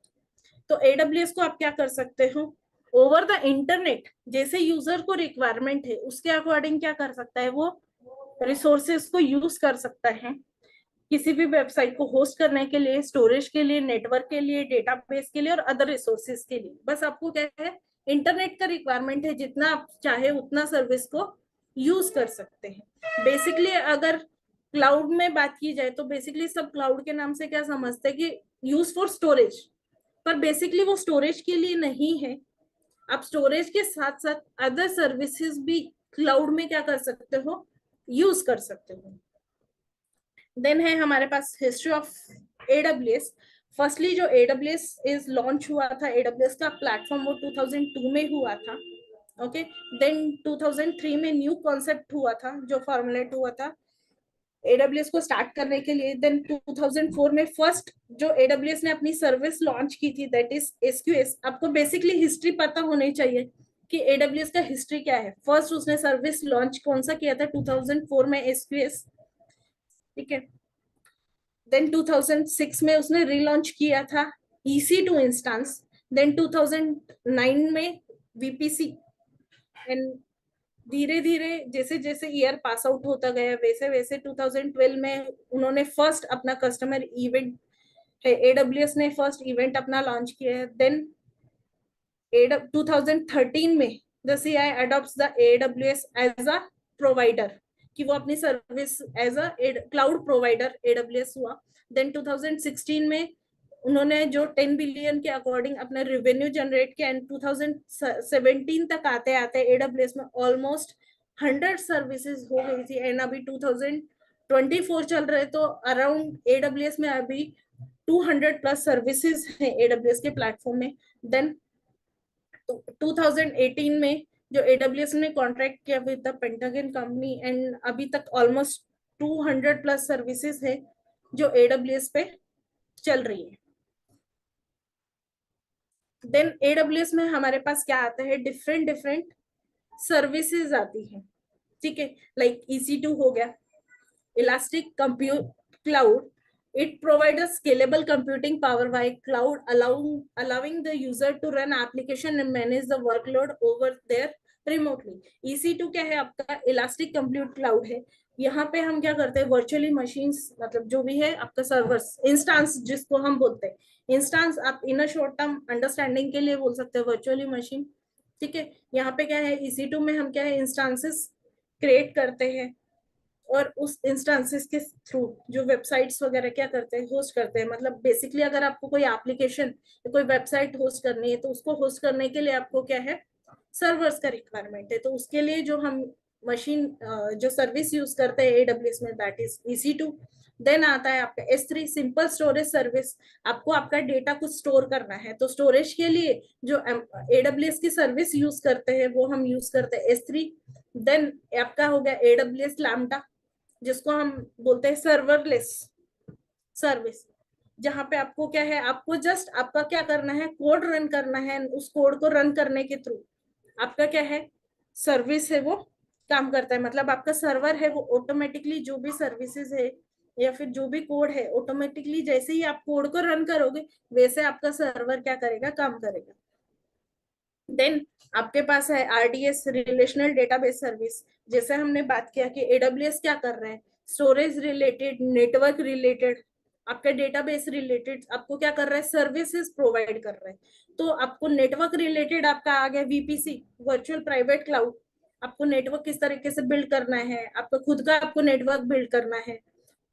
तो AWS को आप क्या कर सकते हो, ओवर द इंटरनेट, जैसे यूजर को रिक्वायरमेंट है उसके अकॉर्डिंग क्या कर सकता है, वो रिसोर्सेज को यूज कर सकता है किसी भी वेबसाइट को होस्ट करने के लिए, स्टोरेज के लिए, नेटवर्क के लिए, डेटाबेस के लिए और अदर रिसोर्सेज के लिए। बस आपको क्या है, इंटरनेट का रिक्वायरमेंट है, जितना आप चाहे उतना सर्विस को यूज कर सकते हैं। बेसिकली अगर क्लाउड में बात की जाए तो बेसिकली सब क्लाउड के नाम से क्या समझते हैं कि यूज फॉर स्टोरेज, पर बेसिकली वो स्टोरेज के लिए नहीं है। आप स्टोरेज के साथ साथ अदर सर्विसेज भी क्लाउड में क्या कर सकते हो, यूज कर सकते हो। देन है हमारे पास हिस्ट्री ऑफ AWS। फर्स्टली जो AWS इज लॉन्च हुआ था, AWS का प्लेटफॉर्म वो 2002 में हुआ था। ओके, देन 2003 में न्यू कॉन्सेप्ट हुआ था जो फॉर्मुलेट हुआ था AWS को स्टार्ट करने के लिए। देन 2004 में फर्स्ट जो AWS ने अपनी सर्विस लॉन्च की थी, दैट इज SQS। आपको बेसिकली हिस्ट्री पता होनी चाहिए कि AWS का हिस्ट्री क्या है। फर्स्ट उसने सर्विस लॉन्च कौन सा किया था, 2004 में SQS, ठीक है। देन 2006 में उसने रीलॉन्च किया था EC2 इंस्टेंस। देन 2009 में VPC। एंड धीरे धीरे जैसे जैसे ईयर पास आउट होता गया वैसे वैसे 2012 में उन्होंने फर्स्ट अपना कस्टमर इवेंट है, AWS ने फर्स्ट इवेंट अपना लॉन्च किया है। देन 2013 में the CI adopts the AWS as a provider, कि वो अपनी service as a cloud provider AWS हुआ। देन 2016 में उन्होंने जो 10 बिलियन के अकॉर्डिंग अपना रेवेन्यू जनरेट किया। एंड 2017 तक आते आते AWS में ऑलमोस्ट 100 सर्विसेज हो गई थी। एंड अभी 2024 चल रहे तो अराउंड AWS में अभी 200 प्लस सर्विसेज हैं AWS के प्लेटफॉर्म में। देन 2018 में जो AWS ने कॉन्ट्रैक्ट किया with the pentagon company, and अभी तक ऑलमोस्ट 200 प्लस सर्विसेज है जो AWS पे चल रही है। देन AWS में हमारे पास क्या आता है, डिफरेंट डिफरेंट सर्विसेज आती है, ठीक है। लाइक EC2 हो गया, elastic compute cloud. It provides a scalable computing power by cloud, allowing the user to run application and manage the workload over there remotely. EC2 क्या है आपका, इलास्टिक कंप्यूट क्लाउड है। यहाँ पे हम क्या करते हैं, वर्चुअली मशीन्स, मतलब जो भी है आपका सर्वर्स, इंस्टेंस जिसको हम बोलते हैं, इंस्टेंस आप इन अ शॉर्ट टर्म अंडरस्टैंडिंग के लिए बोल सकते हैं वर्चुअली मशीन, ठीक है। यहाँ पे क्या है, EC2 में हम क्या है, इंस्टेंसेस क्रिएट करते हैं और उस इंस्टेंसेस के थ्रू जो वेबसाइट्स वगैरह क्या करते हैं, होस्ट करते हैं। मतलब बेसिकली अगर आपको कोई एप्लीकेशन या कोई वेबसाइट होस्ट करनी है तो उसको होस्ट करने के लिए आपको क्या है, सर्वर्स का रिक्वायरमेंट है। तो उसके लिए जो हम मशीन जो सर्विस यूज करते हैं AWS में, दैट इज EC2। देन आता है आपका S3, सिंपल स्टोरेज सर्विस। आपको आपका डेटा कुछ स्टोर करना है तो स्टोरेज के लिए जो AWS की सर्विस यूज करते हैं वो हम यूज करते हैं S3। देन आपका हो गया AWS लैम्बडा, जिसको हम बोलते हैं सर्वरलेस सर्विस, जहां पे आपको क्या है, आपको जस्ट आपका क्या करना है, कोड रन करना है। उस कोड को रन करने के थ्रू आपका क्या है, सर्विस है वो काम करता है। मतलब आपका सर्वर है वो ऑटोमेटिकली जो भी सर्विसेज है या फिर जो भी कोड है, ऑटोमेटिकली जैसे ही आप कोड को रन करोगे वैसे आपका सर्वर क्या करेगा, काम करेगा। देन आपके पास है RDS, रिलेशनल डेटाबेस सर्विस। जैसे हमने बात किया कि AWS क्या कर रहे हैं, स्टोरेज रिलेटेड, नेटवर्क रिलेटेड, आपका डेटाबेस रिलेटेड आपको क्या कर रहा है, सर्विसेज प्रोवाइड कर रहे हैं। तो आपको नेटवर्क रिलेटेड आपका आ गया VPC, वर्चुअल प्राइवेट क्लाउड। आपको नेटवर्क किस तरीके से बिल्ड करना है, आपका खुद का आपको नेटवर्क बिल्ड करना है,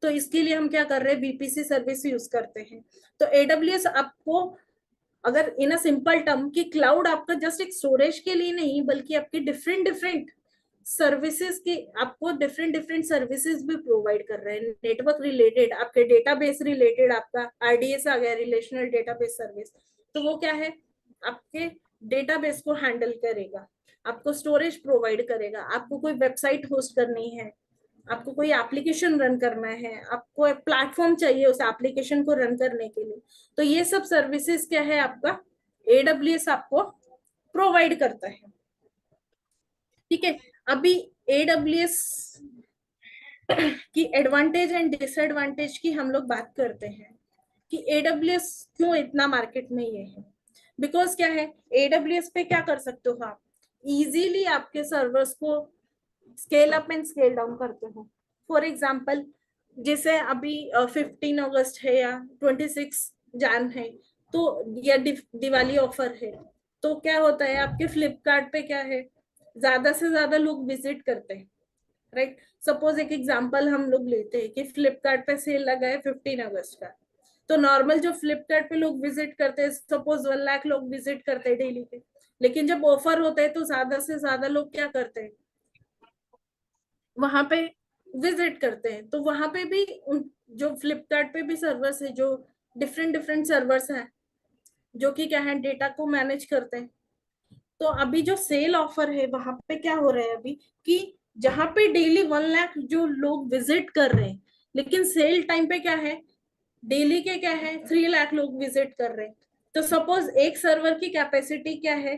तो इसके लिए हम क्या कर रहे हैं, VPC सर्विस यूज करते हैं। तो AWS आपको, अगर इन अ सिंपल टर्म, कि क्लाउड आपका जस्ट एक स्टोरेज के लिए नहीं बल्कि आपके डिफरेंट डिफरेंट सर्विसेज के, आपको डिफरेंट डिफरेंट सर्विसेज भी प्रोवाइड कर रहे हैं। नेटवर्क रिलेटेड, आपके डेटाबेस रिलेटेड, आपका RDS आ गया, रिलेशनल डेटाबेस सर्विस। तो वो क्या है, आपके डेटाबेस को हैंडल करेगा, आपको स्टोरेज प्रोवाइड करेगा, आपको कोई वेबसाइट होस्ट करनी है, आपको कोई एप्लीकेशन रन करना है, आपको एक प्लेटफॉर्म चाहिए उस एप्लीकेशन को रन करने के लिए, तो ये सब सर्विसेज क्या है आपका, AWS आपको प्रोवाइड करता है, ठीक है। अभी AWS की एडवांटेज एंड डिसएडवांटेज की हम लोग बात करते हैं कि AWS क्यों इतना मार्केट में ये है। बिकॉज क्या है, AWS पे क्या कर सकते हो आप, इजीली आपके सर्वर्स को scale up and scale down करते हो। फॉर एग्जाम्पल, जैसे अभी 15 अगस्त है या 26 जान है, तो या दिवाली ऑफर है, तो क्या होता है आपके फ्लिपकार्ट पे क्या है, ज्यादा से ज्यादा लोग विजिट करते हैं, राइट। सपोज एक एग्जांपल हम लोग लेते हैं कि फ्लिपकार्ट पे सेल लगा है 15 अगस्त का, तो नॉर्मल जो फ्लिपकार्ट पे लोग विजिट करते हैं, सपोज 1 लाख लोग विजिट करते हैं डेली पे, लेकिन जब ऑफर होता है तो ज्यादा से ज्यादा लोग क्या करते हैं, वहां पे विजिट करते हैं। तो वहां पे भी जो फ्लिपकार्ट पे भी सर्वर्स है, जो डिफरेंट डिफरेंट सर्वर्स हैं जो कि क्या है डेटा को मैनेज करते हैं। तो अभी जो सेल ऑफर है वहां पे क्या हो रहा है अभी कि जहां पे डेली 1 लाख जो लोग विजिट कर रहे हैं, लेकिन सेल टाइम पे क्या है डेली के क्या है 3 लाख लोग विजिट कर रहे हैं। तो सपोज एक सर्वर की कैपेसिटी क्या है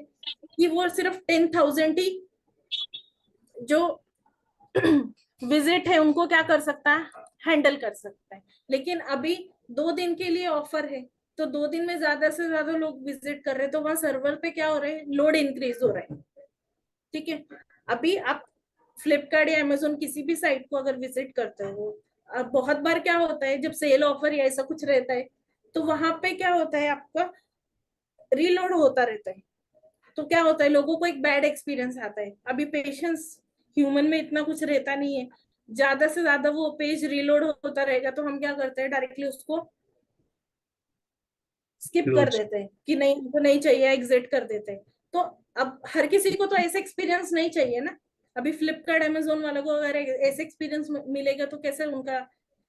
कि वो सिर्फ 10,000 ही जो विजिट है उनको क्या कर सकता है, हैंडल कर सकता है। लेकिन अभी 2 दिन के लिए ऑफर है, तो 2 दिन में ज्यादा से ज्यादा लोग विजिट कर रहे हैं, तो वहां सर्वर पे क्या हो रहा है, लोड इंक्रीज हो रहा है। ठीक है, अभी आप फ्लिपकार्ट या अमेजोन किसी भी साइट को अगर विजिट करते हो, अब बहुत बार क्या होता है जब सेल ऑफर या ऐसा कुछ रहता है तो वहां पे क्या होता है आपका रीलोड होता रहता है। तो क्या होता है लोगों को एक बैड एक्सपीरियंस आता है। अभी पेशेंस ह्यूमन में इतना कुछ रहता नहीं है, ज्यादा से ज्यादा वो पेज रीलोड होता रहेगा तो हम क्या करते हैं डायरेक्टली उसको स्किप कर क्लोज। देते हैं कि नहीं हमको नहीं चाहिए, एग्जिट कर देते हैं। तो अब हर किसी को तो ऐसा एक्सपीरियंस नहीं चाहिए ना। अभी फ्लिपकार्ट अमेजोन वालों को अगर ऐसे एक्सपीरियंस मिलेगा तो कैसे उनका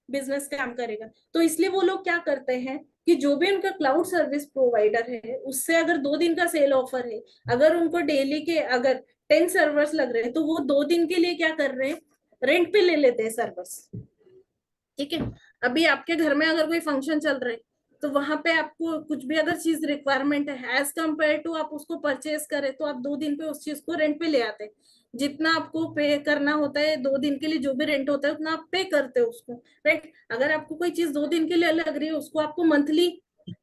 बिजनेस काम करेगा। तो इसलिए वो लोग क्या करते हैं कि जो भी उनका क्लाउड सर्विस प्रोवाइडर है उससे अगर 2 दिन का सेल ऑफर है, अगर उनको डेली के अगर 10 सर्वर्स लग रहे हैं तो वो 2 दिन के लिए क्या कर रहे हैं, रेंट पे ले लेते हैं सर्वर्स। ठीक है, अभी आपके घर में अगर कोई फंक्शन चल रहा है तो वहां पे आपको कुछ भी अगर चीज रिक्वायरमेंट है एज कम्पेयर टू आप उसको परचेज करें तो आप 2 दिन पे उस चीज को रेंट पे ले आते हैं। जितना आपको पे करना होता है 2 दिन के लिए जो भी रेंट होता है उतना आप पे करते हो उसको, राइट। अगर आपको कोई चीज 2 दिन के लिए लग रही है उसको आपको मंथली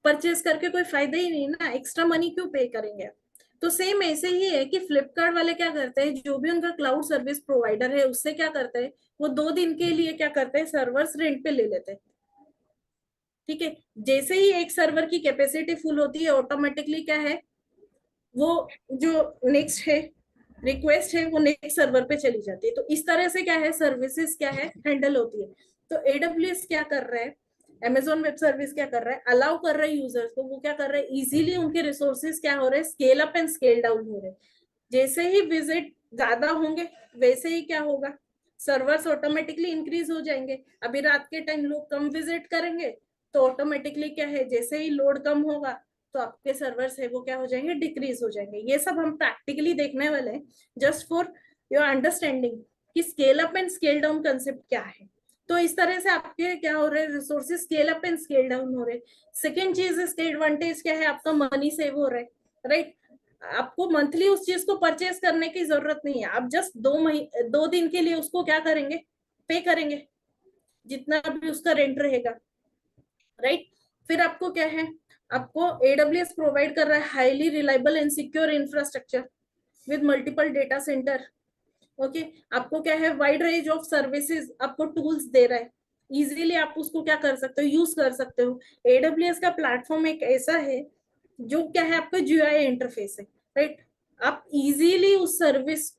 परचेज करके कोई फायदा ही नहीं ना, एक्स्ट्रा मनी क्यों पे करेंगे आप। तो सेम ऐसे ही है कि फ्लिपकार्ट वाले क्या करते हैं, जो भी उनका क्लाउड सर्विस प्रोवाइडर है उससे क्या करते हैं वो 2 दिन के लिए क्या करते हैं सर्वर्स रेंट पे ले लेते हैं। ठीक है, जैसे ही एक सर्वर की कैपेसिटी फुल होती है ऑटोमेटिकली क्या है वो जो नेक्स्ट है रिक्वेस्ट है वो नेक्स्ट सर्वर पे चली जाती है। तो इस तरह से क्या है सर्विसेज क्या है हैंडल होती है। तो एडब्ल्यूएस क्या कर रहा है, अमेजोन वेब सर्विस क्या कर रहा है, अलाउ कर रहे हैं यूजर्स को, वो क्या कर रहे हैं इजीली उनके रिसोर्सेज क्या हो रहे हैं scale up and scale down हो रहे हैं। जैसे ही विजिट ज्यादा होंगे वैसे ही क्या होगा सर्वर्स ऑटोमेटिकली इंक्रीज हो जाएंगे। अभी रात के टाइम लोग कम विजिट करेंगे तो ऑटोमेटिकली क्या है जैसे ही लोड कम होगा तो आपके सर्वर्स है वो क्या हो जाएंगे डिक्रीज हो जाएंगे। ये सब हम प्रैक्टिकली देखने वाले हैं जस्ट फॉर योर अंडरस्टैंडिंग कि scale up and scale down concept क्या है। तो इस तरह से आपके क्या हो रहे हैं resources scale up and scale down हो रहे हैं। सेकेंड चीज इसके एडवांटेज क्या है, आपका मनी सेव हो रहा है, राइट। आपको मंथली उस चीज को परचेज करने की जरूरत नहीं है, आप जस्ट 2 दिन के लिए उसको क्या करेंगे पे करेंगे जितना भी उसका रेंट रहेगा, राइट। फिर आपको क्या है आपको एडब्ल्यूएस प्रोवाइड कर रहा है highly reliable and secure infrastructure with multiple data centre. Okay, आपको क्या है वाइड रेंज ऑफ सर्विसेज आपको टूल्स दे रहा है, इजीली आप उसको क्या कर सकते हो यूज कर सकते हो। एडब्ल्यूएस का प्लेटफॉर्म एक ऐसा है जो क्या है आपका जीयूआई इंटरफेस है, राइट। आप इजीली उस सर्विस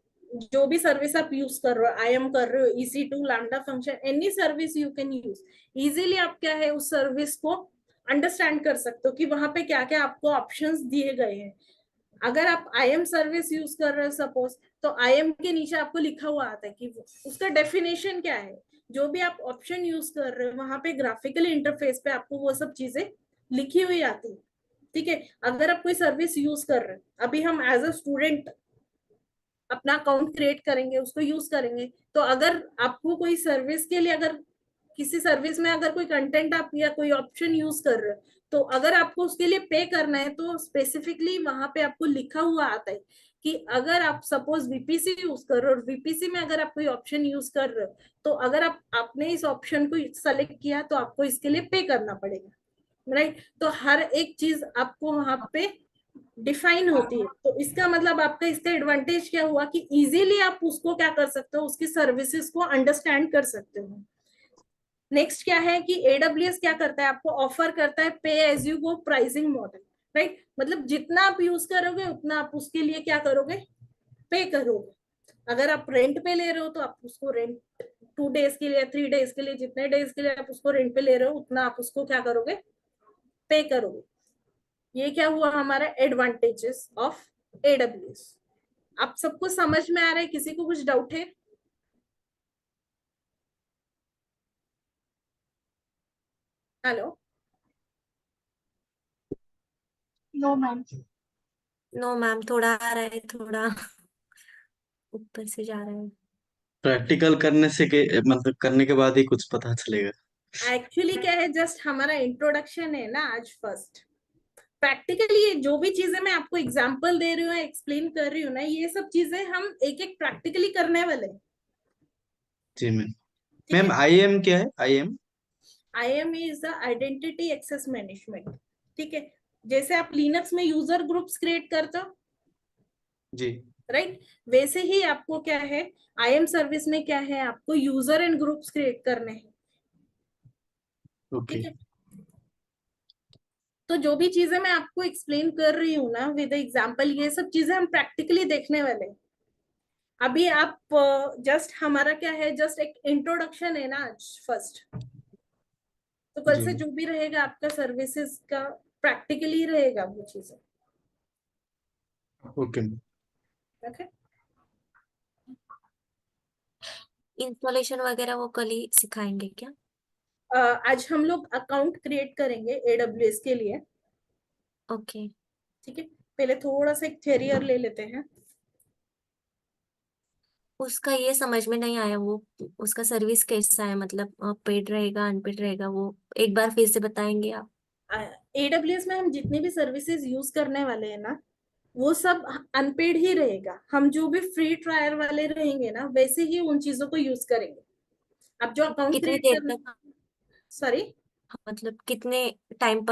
जो भी सर्विस आप यूज कर रहे हो IAM कर रहे हो EC2 lambda function any service you can use easily, आप क्या है उस सर्विस को अंडरस्टैंड कर सकते हो कि वहां पे क्या क्या आपको ऑप्शंस दिए गए हैं। अगर आप IAM सर्विस यूज कर रहे हो सपोज तो IAM के नीचे आपको लिखा हुआ आता है कि उसका डेफिनेशन क्या है, जो भी आप ऑप्शन यूज कर रहे हो वहां पे ग्राफिकल इंटरफेस पे आपको वो सब चीजें लिखी हुई आती है। ठीक है, अगर आप कोई सर्विस यूज कर रहे हैं, अभी हम एज अ स्टूडेंट अपना अकाउंट क्रिएट करेंगे उसको यूज करेंगे, तो अगर आपको कोई सर्विस के लिए अगर किसी सर्विस में अगर कोई कंटेंट आप या कोई ऑप्शन यूज कर रहे हो तो अगर आपको उसके लिए पे करना है तो स्पेसिफिकली वहां पे आपको लिखा हुआ आता है कि अगर आप सपोज VPC यूज कर रहे हो और VPC में अगर आप कोई ऑप्शन यूज कर रहे हो तो अगर आपने इस ऑप्शन को सेलेक्ट किया तो आपको इसके लिए पे करना पड़ेगा, राइट। तो हर एक चीज आपको वहां पे डिफाइन होती है। तो इसका मतलब आपका इसका एडवांटेज क्या हुआ कि इजीली आप उसको क्या कर सकते हो उसकी सर्विसेज को अंडरस्टैंड कर सकते हो। नेक्स्ट क्या है कि AWS क्या करता है आपको ऑफर करता है pay as you go pricing model, right. मतलब जितना आप यूज करोगे उतना आप उसके लिए क्या करोगे पे करोगे। अगर आप रेंट पे ले रहे हो तो आप उसको रेंट 2 डेज के लिए 3 डेज के लिए जितने डेज के लिए आप उसको रेंट पे ले रहे हो उतना आप उसको क्या करोगे पे करोगे। ये क्या हुआ हमारा एडवांटेजेस ऑफ AWS। आप सबको समझ में आ रहा है, किसी को कुछ डाउट है? Hello. No ma'am. No ma'am, थोड़ा आ रहा है, थोड़ा ऊपर से जा रहा है। प्रैक्टिकल करने से के मतलब करने के बाद ही कुछ पता चलेगा। एक्चुअली क्या है, जस्ट हमारा इंट्रोडक्शन है ना आज फर्स्ट। प्रैक्टिकली जो भी चीजें मैं आपको एग्जांपल दे रही हूँ, एक्सप्लेन कर रही हूँ ना, ये सब चीजें हम एक एक प्रैक्टिकली करने वाले हैं। जी मैम। ठीक मैम है। IAM क्या है? IAM? IAM is the identity access management. ठीक है। जैसे आप लिनक्स में यूजर ग्रुप्स क्रिएट करते हो, जी। राइट, वैसे ही आपको क्या है, IAM सर्विस में क्या है, आपको यूजर एंड ग्रुप्स क्रिएट करने हैं। ओके। ठीक है। तो जो भी चीजें मैं आपको एक्सप्लेन कर रही हूँ ना विद एग्जांपल, ये सब चीजें हम प्रैक्टिकली देखने वाले हैं। अभी आप जस्ट हमारा क्या है, जस्ट एक इंट्रोडक्शन है ना आज फर्स्ट। तो कल जी से जो भी रहेगा आपका सर्विसेज का प्रैक्टिकली रहेगा वो चीजें। Okay ma'am. ओके। इंस्टॉलेशन वगैरह वो कल ही सिखाएंगे क्या? आज हम लोग अकाउंट क्रिएट करेंगे AWS के लिए। ओके। ठीक है। पहले थोड़ा सा एक थ्योरी ले लेते हैं। उसका ये समझ में नहीं आया, वो उसका सर्विस कैसा है, मतलब पेड रहेगा अनपेड रहेगा, वो एक बार फिर से बताएंगे आप? AWS में हम जितने भी सर्विसेज यूज करने वाले हैं ना, वो सब अनपेड ही रहेगा। हम जो भी फ्री ट्रायल वाले रहेंगे ना, वैसे ही उन चीजों को यूज करेंगे। अब जो अकाउंट कितनी क्रिएट देर करना, तक, सॉरी, मतलब कितने टाइम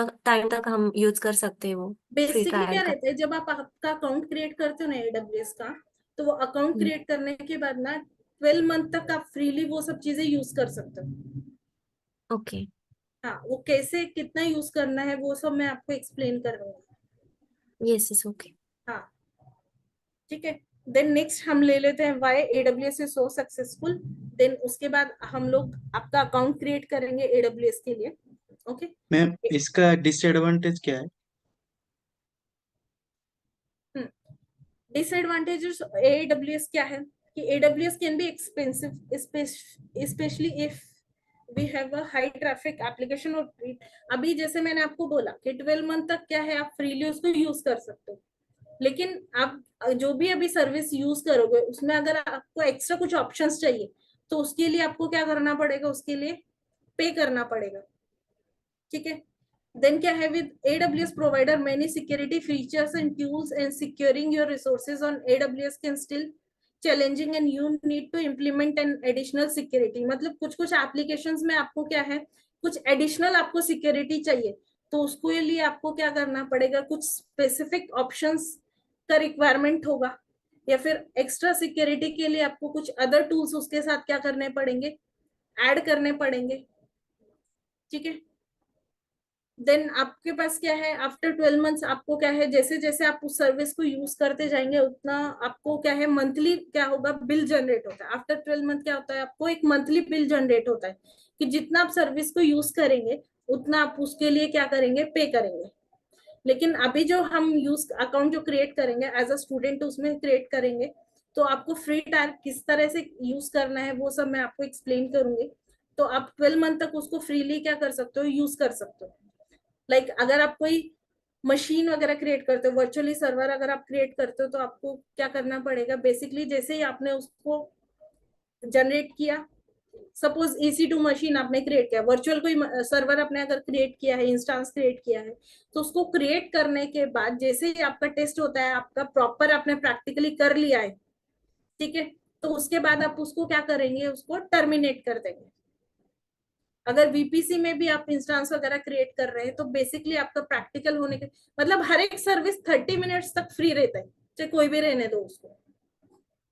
तक हम यूज कर सकते हैं वो फ्री बेसिकली ट्रायल क्या का? रहता है, जब आप आपका अकाउंट क्रिएट करते हो ना AWS का, तो वो अकाउंट हम्म, क्रिएट करने के बाद ना 12 मंथ तक आप फ्रीली वो सब चीजें यूज कर सकते हो। ओके। हाँ, वो कैसे कितना यूज करना है वो सब मैं आपको एक्सप्लेन करूंगी। Yes yes okay. हाँ। ठीक है। देन नेक्स्ट हम ले लेते हैं why AWS is so successful. Then उसके बाद हम लोग आपका अकाउंट क्रिएट करेंगे AWS के लिए। ओके। मैम इसका डिसएडवांटेज क्या है? डिसएडवांटेजेस AWS क्या है कि AWS can be expensive, especially if we have a high traffic application. और अभी जैसे मैंने आपको बोला कि 12 मंथ तक क्या है, आप फ्रीली उसको यूज कर सकते हो। लेकिन आप जो भी अभी सर्विस यूज करोगे, उसमें अगर आपको एक्स्ट्रा कुछ ऑप्शंस चाहिए, तो उसके लिए आपको क्या करना पड़ेगा, उसके लिए पे करना पड़ेगा। ठीक है। देन क्या है, with AWS provider many security features and tools, and securing your resources on AWS can still challenging, and you need to implement an additional security। मतलब कुछ कुछ एप्लीकेशंस में आपको क्या है, कुछ एडिशनल आपको सिक्योरिटी चाहिए, तो उसको लिए आपको क्या करना पड़ेगा, कुछ स्पेसिफिक ऑप्शंस का रिक्वायरमेंट होगा, या फिर एक्स्ट्रा सिक्योरिटी के लिए आपको कुछ अदर टूल्स उसके साथ क्या करने पड़ेंगे, ऐड करने पड़ेंगे। ठीक है। देन आपके पास क्या है, आफ्टर 12 मंथ्स आपको क्या है, जैसे जैसे आप उस सर्विस को यूज करते जाएंगे, उतना आपको क्या है, मंथली क्या होगा, बिल जनरेट होता है। आफ्टर 12 मंथ क्या होता है, आपको एक मंथली बिल जनरेट होता है कि जितना आप सर्विस को यूज करेंगे, उतना आप उसके लिए क्या करेंगे, पे करेंगे। लेकिन अभी जो हम यूज अकाउंट जो क्रिएट करेंगे एज अ स्टूडेंट, उसमें क्रिएट करेंगे, तो आपको फ्री टायर किस तरह से यूज करना है वो सब मैं आपको एक्सप्लेन करूंगी। तो आप 12 मंथ तक उसको फ्रीली क्या कर सकते हो, यूज कर सकते हो। लाइक अगर आप कोई मशीन वगैरह क्रिएट करते हो, वर्चुअली सर्वर अगर आप क्रिएट करते हो, तो आपको क्या करना पड़ेगा, बेसिकली जैसे ही आपने उसको जनरेट किया, सपोज EC2 मशीन आपने क्रिएट किया, वर्चुअल कोई सर्वर आपने अगर क्रिएट किया है, इंस्टेंस क्रिएट किया है, तो उसको क्रिएट करने के बाद जैसे ही आपका टेस्ट होता है, आपका प्रॉपर आपने प्रैक्टिकली कर लिया है, ठीक है, तो उसके बाद आप उसको क्या करेंगे, उसको टर्मिनेट कर देंगे। अगर VPC में भी आप इंस्टेंस वगैरह क्रिएट कर रहे हैं, तो बेसिकली आपका प्रैक्टिकल होने के मतलब हर एक सर्विस 30 मिनट्स तक फ्री रहता है, चाहे कोई भी रहने दो उसको।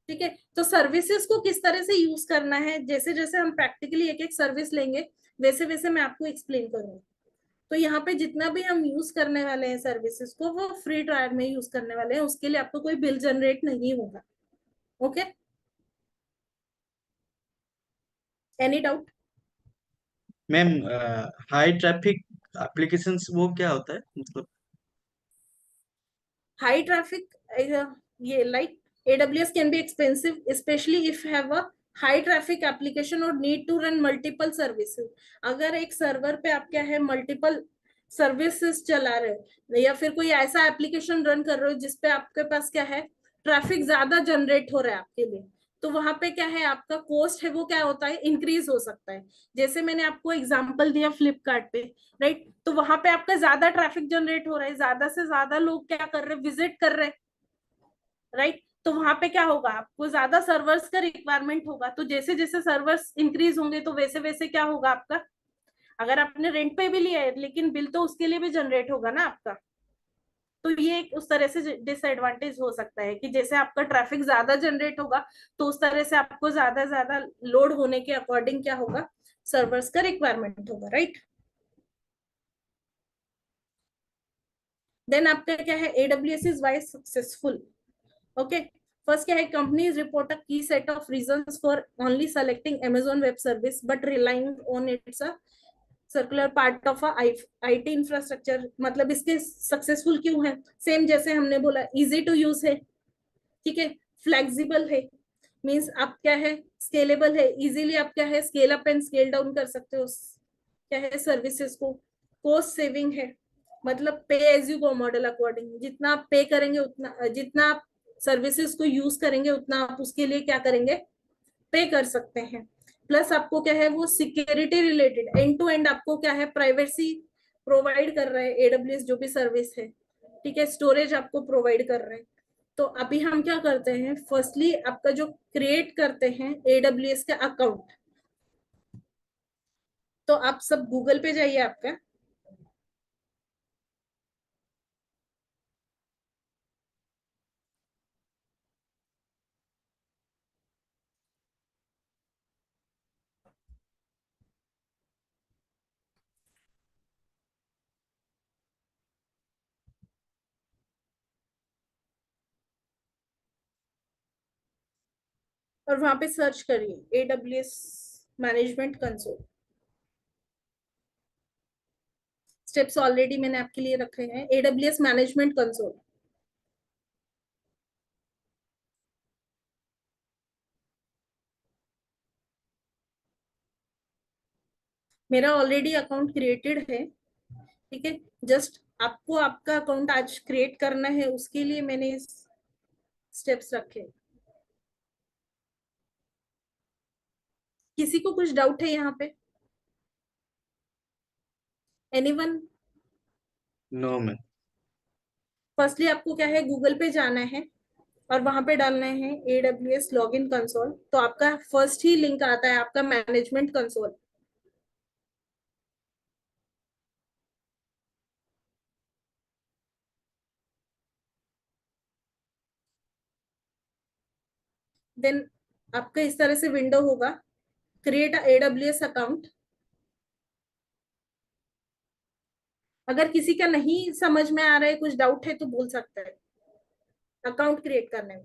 ठीक है। तो सर्विसेज को किस तरह से यूज करना है, जैसे जैसे हम प्रैक्टिकली एक एक सर्विस लेंगे, वैसे वैसे मैं आपको एक्सप्लेन करूंगी। तो यहाँ पे जितना भी हम यूज करने वाले हैं सर्विसेज को, वो फ्री ट्रायल में यूज करने वाले हैं, उसके लिए आपको कोई बिल जनरेट नहीं होगा। Okay, any doubt? Ma'am high traffic applications वो क्या होता है मतलब? High traffic, ये like AWS can be expensive, especially if you have a high traffic application और need to run multiple services. अगर एक सर्वर पे आप क्या है मल्टीपल सर्विसेज चला रहे हो या फिर कोई ऐसा एप्लीकेशन रन कर रहे हो जिसपे आपके पास क्या है ट्रैफिक ज्यादा जनरेट हो रहा है आपके लिए, तो वहां पे क्या है आपका कॉस्ट है वो क्या होता है इंक्रीज हो सकता है। जैसे मैंने आपको एग्जांपल दिया फ्लिपकार्ट पे, राइट, तो वहां पे आपका ज्यादा ट्रैफिक जनरेट हो रहा है, ज्यादा से ज्यादा लोग क्या कर रहे हैं विजिट कर रहे हैं, राइट, तो वहां पे क्या होगा आपको ज्यादा सर्वर्स का रिक्वायरमेंट होगा, तो जैसे जैसे सर्वर्स इंक्रीज होंगे तो वैसे वैसे क्या होगा आपका, अगर आपने रेंट पे भी लिया है लेकिन बिल तो उसके लिए भी जनरेट होगा ना आपका। तो ये एक उस तरह से डिसएडवांटेज हो सकता है कि जैसे आपका ट्रैफिक ज्यादा जनरेट होगा तो उस तरह से आपको ज्यादा लोड होने के अकॉर्डिंग क्या होगा सर्वर्स का रिक्वायरमेंट होगा, राइट। देन आपका क्या है AWS is why successful. Okay, first क्या है companies report a key set of reasons for only selecting Amazon web service but relying on its a circular part of IT infrastructure. मतलब इसके successful क्यों है, same जैसे हमने बोला easy to use है, ठीक है, फ्लेक्सिबल है, मींस आप क्या है स्केलेबल है, इजीली आप क्या है scale up and scale down कर सकते हो क्या है सर्विसेज को, कॉस्ट सेविंग है, मतलब pay as you go model according, जितना आप पे करेंगे उतना जितना आप सर्विसेज को यूज करेंगे उतना आप उसके लिए क्या करेंगे पे कर सकते हैं। प्लस आपको क्या है वो security related end to end आपको क्या है प्राइवेसी प्रोवाइड कर रहा है एडब्ल्यूएस जो भी सर्विस है, ठीक है, स्टोरेज आपको प्रोवाइड कर रहे हैं। तो अभी हम क्या करते हैं फर्स्टली आपका जो क्रिएट करते हैं एडब्ल्यूएस का अकाउंट, तो आप सब गूगल पे जाइए आपका, और वहां पे सर्च करिए AWS management console. Steps already मैंने आपके लिए रखे हैं, एडब्ल्यूएस मैनेजमेंट कंसोल। मेरा ऑलरेडी अकाउंट क्रिएटेड है, ठीक है, जस्ट आपको आपका अकाउंट आज क्रिएट करना है उसके लिए मैंने इस स्टेप्स रखे। किसी को कुछ डाउट है यहाँ पे, एनीवन? No ma'am. फर्स्टली आपको क्या है गूगल पे जाना है और वहां पे डालना है AWS लॉगिन कंसोल, तो आपका फर्स्ट ही लिंक आता है आपका मैनेजमेंट कंसोल। देन आपका इस तरह से विंडो होगा, क्रिएट AWS अकाउंट। अगर किसी का नहीं समझ में आ रहा है कुछ डाउट है तो बोल सकता है अकाउंट क्रिएट करने में।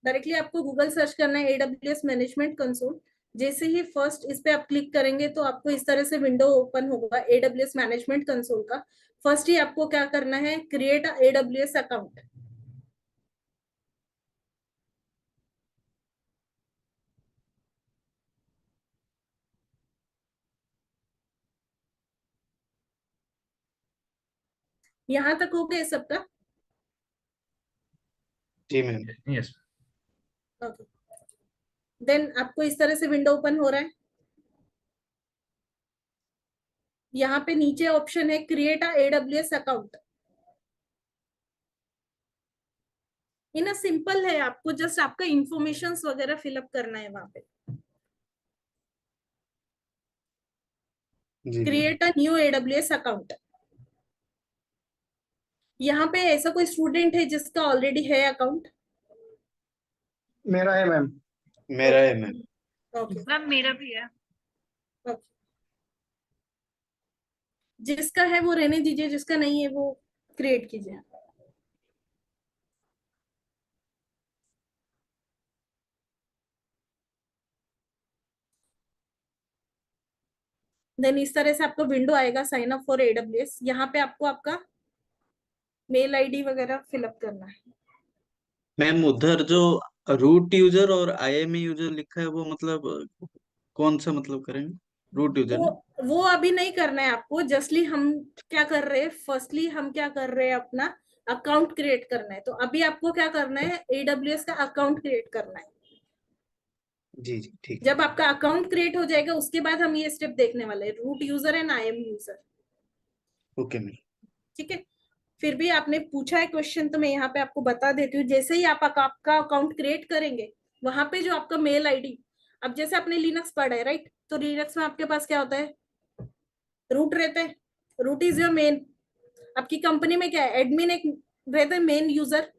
डायरेक्टली आपको गूगल सर्च करना है AWS मैनेजमेंट कंसोल। जैसे ही फर्स्ट इस पे आप क्लिक करेंगे तो आपको इस तरह से विंडो ओपन होगा AWS मैनेजमेंट कंसोल का। फर्स्ट ही आपको क्या करना है क्रिएट AWS अकाउंट। यहाँ तक हो गया सबका? जी मैम। यस। ओके, देन आपको इस तरह से विंडो ओपन हो रहा है। यहाँ पे नीचे ऑप्शन है क्रिएट AWS अकाउंट। ये ना सिंपल है, आपको जस्ट आपका इंफॉर्मेशन वगैरह फिलअप करना है वहां पे। जी ma'am. Create a new AWS account. यहाँ पे ऐसा कोई स्टूडेंट है जिसका ऑलरेडी है अकाउंट? मेरा है मैम। मेरा है मैम। ओके मैम मेरा भी है। ओके, जिसका है वो रहने दीजिए, जिसका नहीं है वो क्रिएट कीजिए। देन इस तरह से आपको विंडो आएगा साइन अप फॉर AWS। यहाँ पे आपको आपका मेल आईडी वगैरह फिलअप करना है। मैम उधर जो रूट यूजर और IME यूजर लिखा है वो मतलब कौन सा मतलब करेंगे? रूट यूजर ना? वो अभी नहीं करना है आपको। जस्टली हम क्या कर रहे हैं, फर्स्टली हम क्या कर रहे हैं, अपना अकाउंट क्रिएट करना है। तो अभी आपको क्या करना है, AWS का अकाउंट क्रिएट करना है। जी जी ठीक है। जब आपका अकाउंट क्रिएट हो जाएगा उसके बाद हम ये स्टेप देखने वाले हैं, root user and IM user. Okay ma'am. ठीक है, फिर भी आपने पूछा है क्वेश्चन तो मैं यहाँ पे आपको बता देती हूँ। जैसे ही आप आपका अकाउंट क्रिएट करेंगे, वहां पे जो आपका मेल आईडी, अब जैसे आपने लिनक्स पढ़ा है राइट, तो लिनक्स में आपके पास क्या होता है, रूट रहता है। Root is your main. आपकी कंपनी में क्या है, एडमिन एक रहता है, मेन यूजर।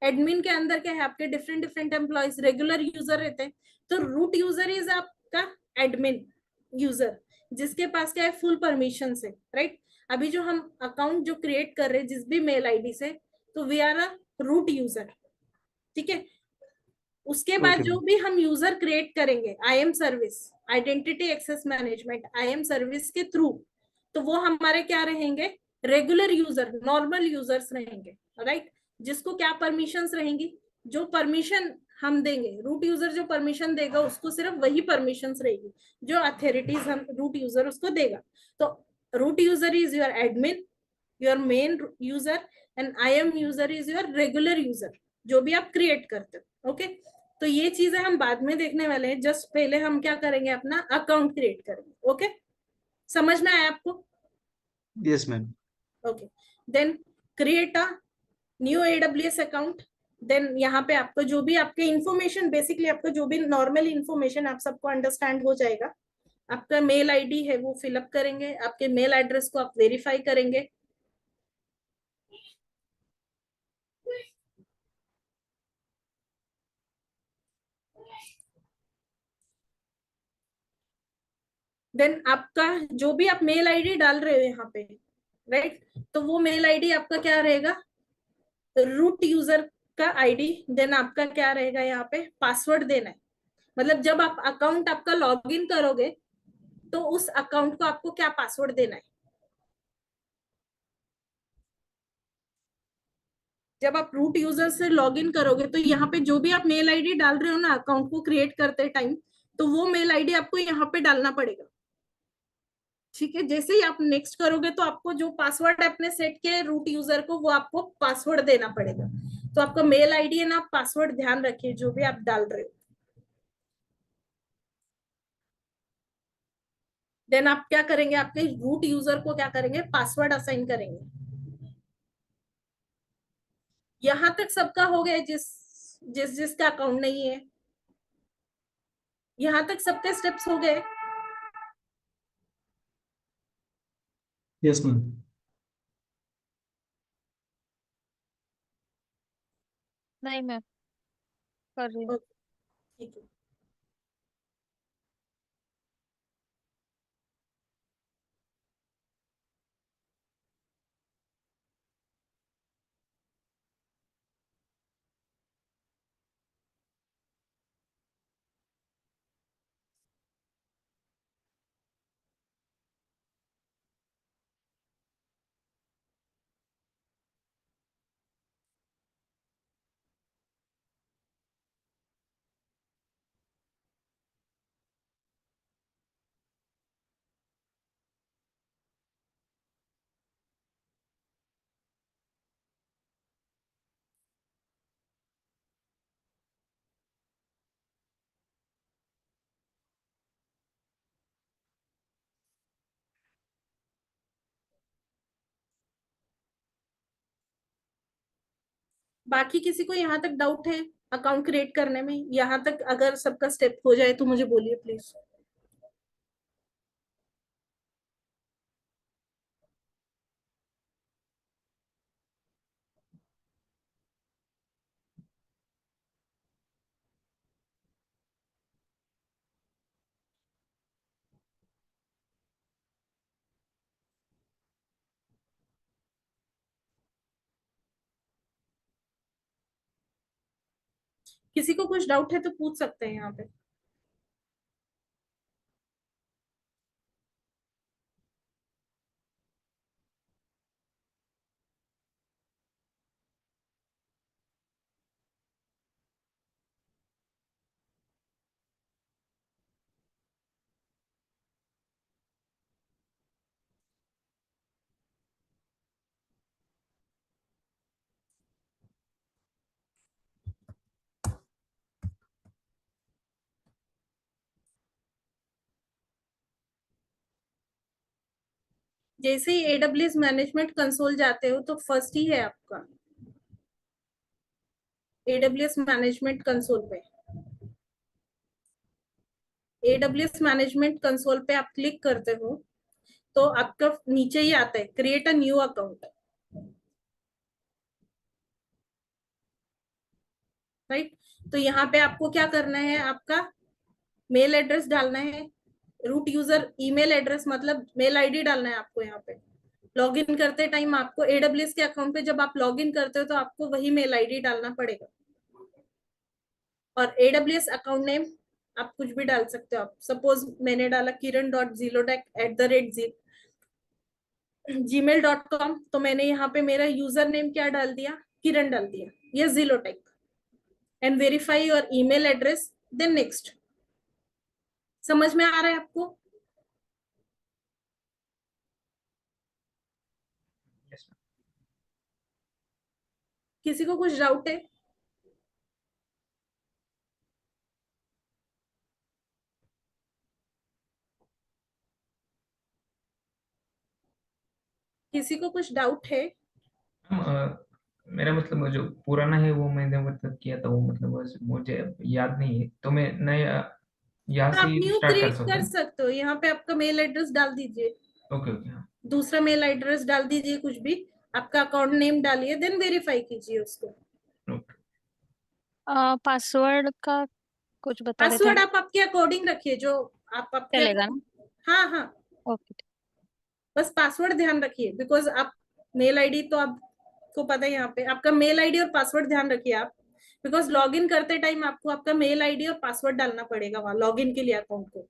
एडमिन के अंदर क्या है, आपके different different employees, regular user रहते हैं। तो रूट यूजर इज आपका एडमिन यूजर, जिसके पास क्या है, फुल परमिशन है राइट। अभी जो हम अकाउंट जो क्रिएट कर रहे हैं जिस भी मेल आईडी से, तो we are a root user. ठीक है, उसके बाद ओके जो मैम। भी हम यूजर क्रिएट करेंगे, IM service, identity access management, IM service के थ्रू, तो वो हमारे क्या रहेंगे, रेगुलर यूजर, नॉर्मल यूजर्स रहेंगे राइट। जिसको क्या परमिशंस रहेंगी, जो परमिशन हम देंगे, रूट यूजर जो परमिशन देगा उसको सिर्फ वही परमिशंस रहेगी जो अथॉरिटीज हम रूट यूजर उसको देगा। तो root user is your admin, your main user, and IM user is your regular user जो भी आप क्रिएट करते हो। ओके, तो ये चीजें हम बाद में देखने वाले हैं। जस्ट पहले हम क्या करेंगे, अपना अकाउंट क्रिएट करेंगे। ओके, समझ में आया आपको? Yes ma'am. Okay, then create a new AWS account. Then यहाँ पे आपको जो भी आपके इंफॉर्मेशन, बेसिकली आपको जो भी नॉर्मल इंफॉर्मेशन आप सबको अंडरस्टैंड हो जाएगा। आपका मेल आईडी है वो फिलअप करेंगे, आपके मेल एड्रेस को आप वेरीफाई करेंगे। देन आपका जो भी आप मेल आईडी डाल रहे हो यहाँ पे राइट, तो वो मेल आईडी आपका क्या रहेगा, रूट यूजर का आईडी। देन आपका क्या रहेगा, यहाँ पे पासवर्ड देना है। मतलब जब आप अकाउंट आपका लॉग इन करोगे तो उस अकाउंट को आपको क्या पासवर्ड देना है। जब आप रूट यूजर से लॉग इन करोगे तो यहाँ पे जो भी आप मेल आईडी डाल रहे हो ना अकाउंट को क्रिएट करते टाइम, तो वो मेल आईडी आपको यहाँ पे डालना पड़ेगा। ठीक है, जैसे ही आप नेक्स्ट करोगे तो आपको जो पासवर्ड आपने सेट किया है रूट यूजर को, वो आपको पासवर्ड देना पड़ेगा। तो आपका मेल आईडी है ना, पासवर्ड ध्यान रखिए जो भी आप डाल रहे हो। देन आप क्या करेंगे, आपके रूट यूजर को क्या करेंगे, पासवर्ड असाइन करेंगे। यहां तक सबका हो गया, जिसका अकाउंट नहीं है, यहां तक सबके स्टेप्स हो गए। Yes ma'am. नहीं मैम, कर रही हूँ। ठीक है, बाकी किसी को यहाँ तक डाउट है अकाउंट क्रिएट करने में? यहाँ तक अगर सबका स्टेप हो जाए तो मुझे बोलिए प्लीज। किसी को कुछ डाउट है तो पूछ सकते हैं यहाँ पे। जैसे ही AWS मैनेजमेंट कंसोल जाते हो तो फर्स्ट ही है आपका AWS मैनेजमेंट कंसोल पे। AWS मैनेजमेंट कंसोल पे आप क्लिक करते हो तो आपका नीचे ही आता है create a new account, right. तो यहाँ पे आपको क्या करना है, आपका मेल एड्रेस डालना है, रूट यूजर ईमेल एड्रेस मतलब मेल आईडी डालना है आपको। यहाँ पे लॉग इन करते टाइम आपको AWS के अकाउंट पे जब आप लॉग इन करते हो तो आपको वही मेल आईडी डालना पड़ेगा। और AWS अकाउंट नेम आप कुछ भी डाल सकते हो। आप सपोज मैंने डाला kiran.zilotech@gmail.com, तो मैंने यहाँ पे मेरा यूजर नेम क्या डाल दिया, किरण डाल दिया, ये Zilotech, and verify your email address, then next. समझ में आ रहा है आपको? Yes, ma'am. किसी को कुछ डाउट है? किसी को कुछ डाउट है? मेरा मतलब जो पुराना है वो मैंने मतलब किया था, वो मतलब मुझे याद नहीं है, तो मैं नया यहाँ तो से आप न्यू स्टार्ट कर क्रिएट सकता कर हूँ? सकते हो। यहाँ पे आपका मेल एड्रेस डाल दीजिए, ओके ओके, हाँ। दूसरा मेल एड्रेस डाल दीजिए, कुछ भी आपका अकाउंट नेम डालिए, देन वेरीफाई कीजिए उसको। पासवर्ड का कुछ बता रहे थे पासवर्ड ना? आप आपके अकॉर्डिंग रखिए, जो आप आपके चलेगा ना? हाँ हाँ, ओके। बस पासवर्ड ध्यान रखिए, बिकॉज आप मेल आईडी तो आपको पता है, यहाँ पे आपका मेल आईडी और पासवर्ड ध्यान रखिए आप, बिकॉज लॉग इन करते टाइम आपको आपका मेल आईडी और पासवर्ड डालना पड़ेगा वहां लॉग इन के लिए अकाउंट को।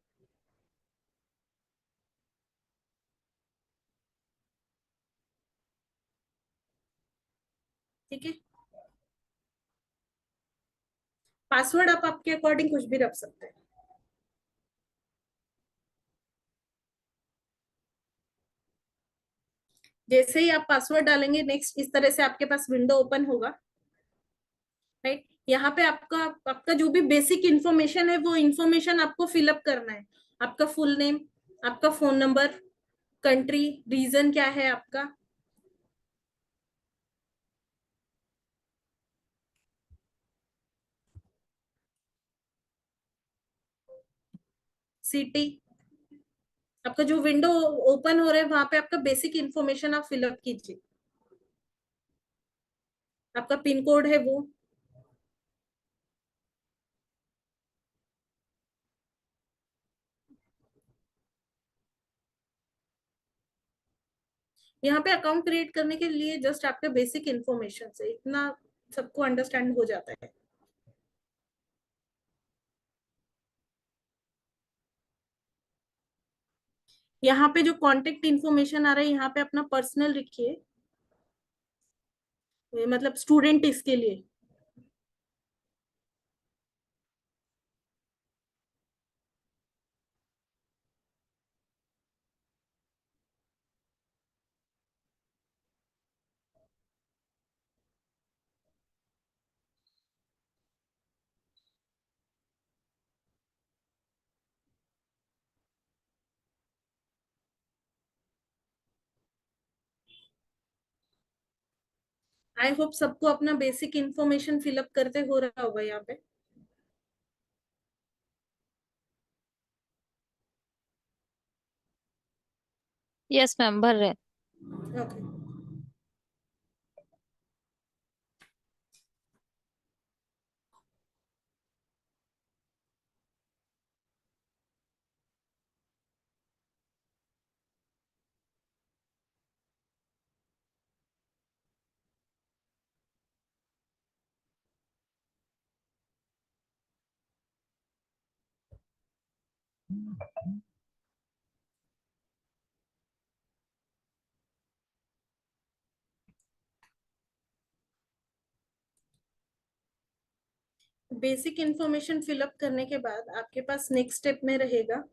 ठीक है, पासवर्ड आप आपके अकॉर्डिंग कुछ भी रख सकते हैं। जैसे ही आप पासवर्ड डालेंगे, नेक्स्ट इस तरह से आपके पास विंडो ओपन होगा, राइट। यहाँ पे आपका आपका जो भी बेसिक इंफॉर्मेशन है वो इंफॉर्मेशन आपको फिलअप करना है। आपका फुल नेम, आपका फोन नंबर, कंट्री, रीजन क्या है आपका, सिटी। आपका जो विंडो ओपन हो रहा है वहां पे आपका बेसिक इंफॉर्मेशन आप फिलअप कीजिए। आपका पिन कोड है वो, यहाँ पे अकाउंट क्रिएट करने के लिए जस्ट आपके बेसिक इंफॉर्मेशन से इतना सबको अंडरस्टैंड हो जाता है। यहाँ पे जो कांटेक्ट इंफॉर्मेशन आ रहा है, यहाँ पे अपना पर्सनल लिखिए, मतलब स्टूडेंट इसके लिए। आई होप सबको अपना बेसिक इंफॉर्मेशन फिलअप करते हो रहा होगा यहाँ पे। यस मैम, भर रहे। ओके, बेसिक इंफॉर्मेशन फिलअप करने के बाद आपके पास नेक्स्ट स्टेप में रहेगा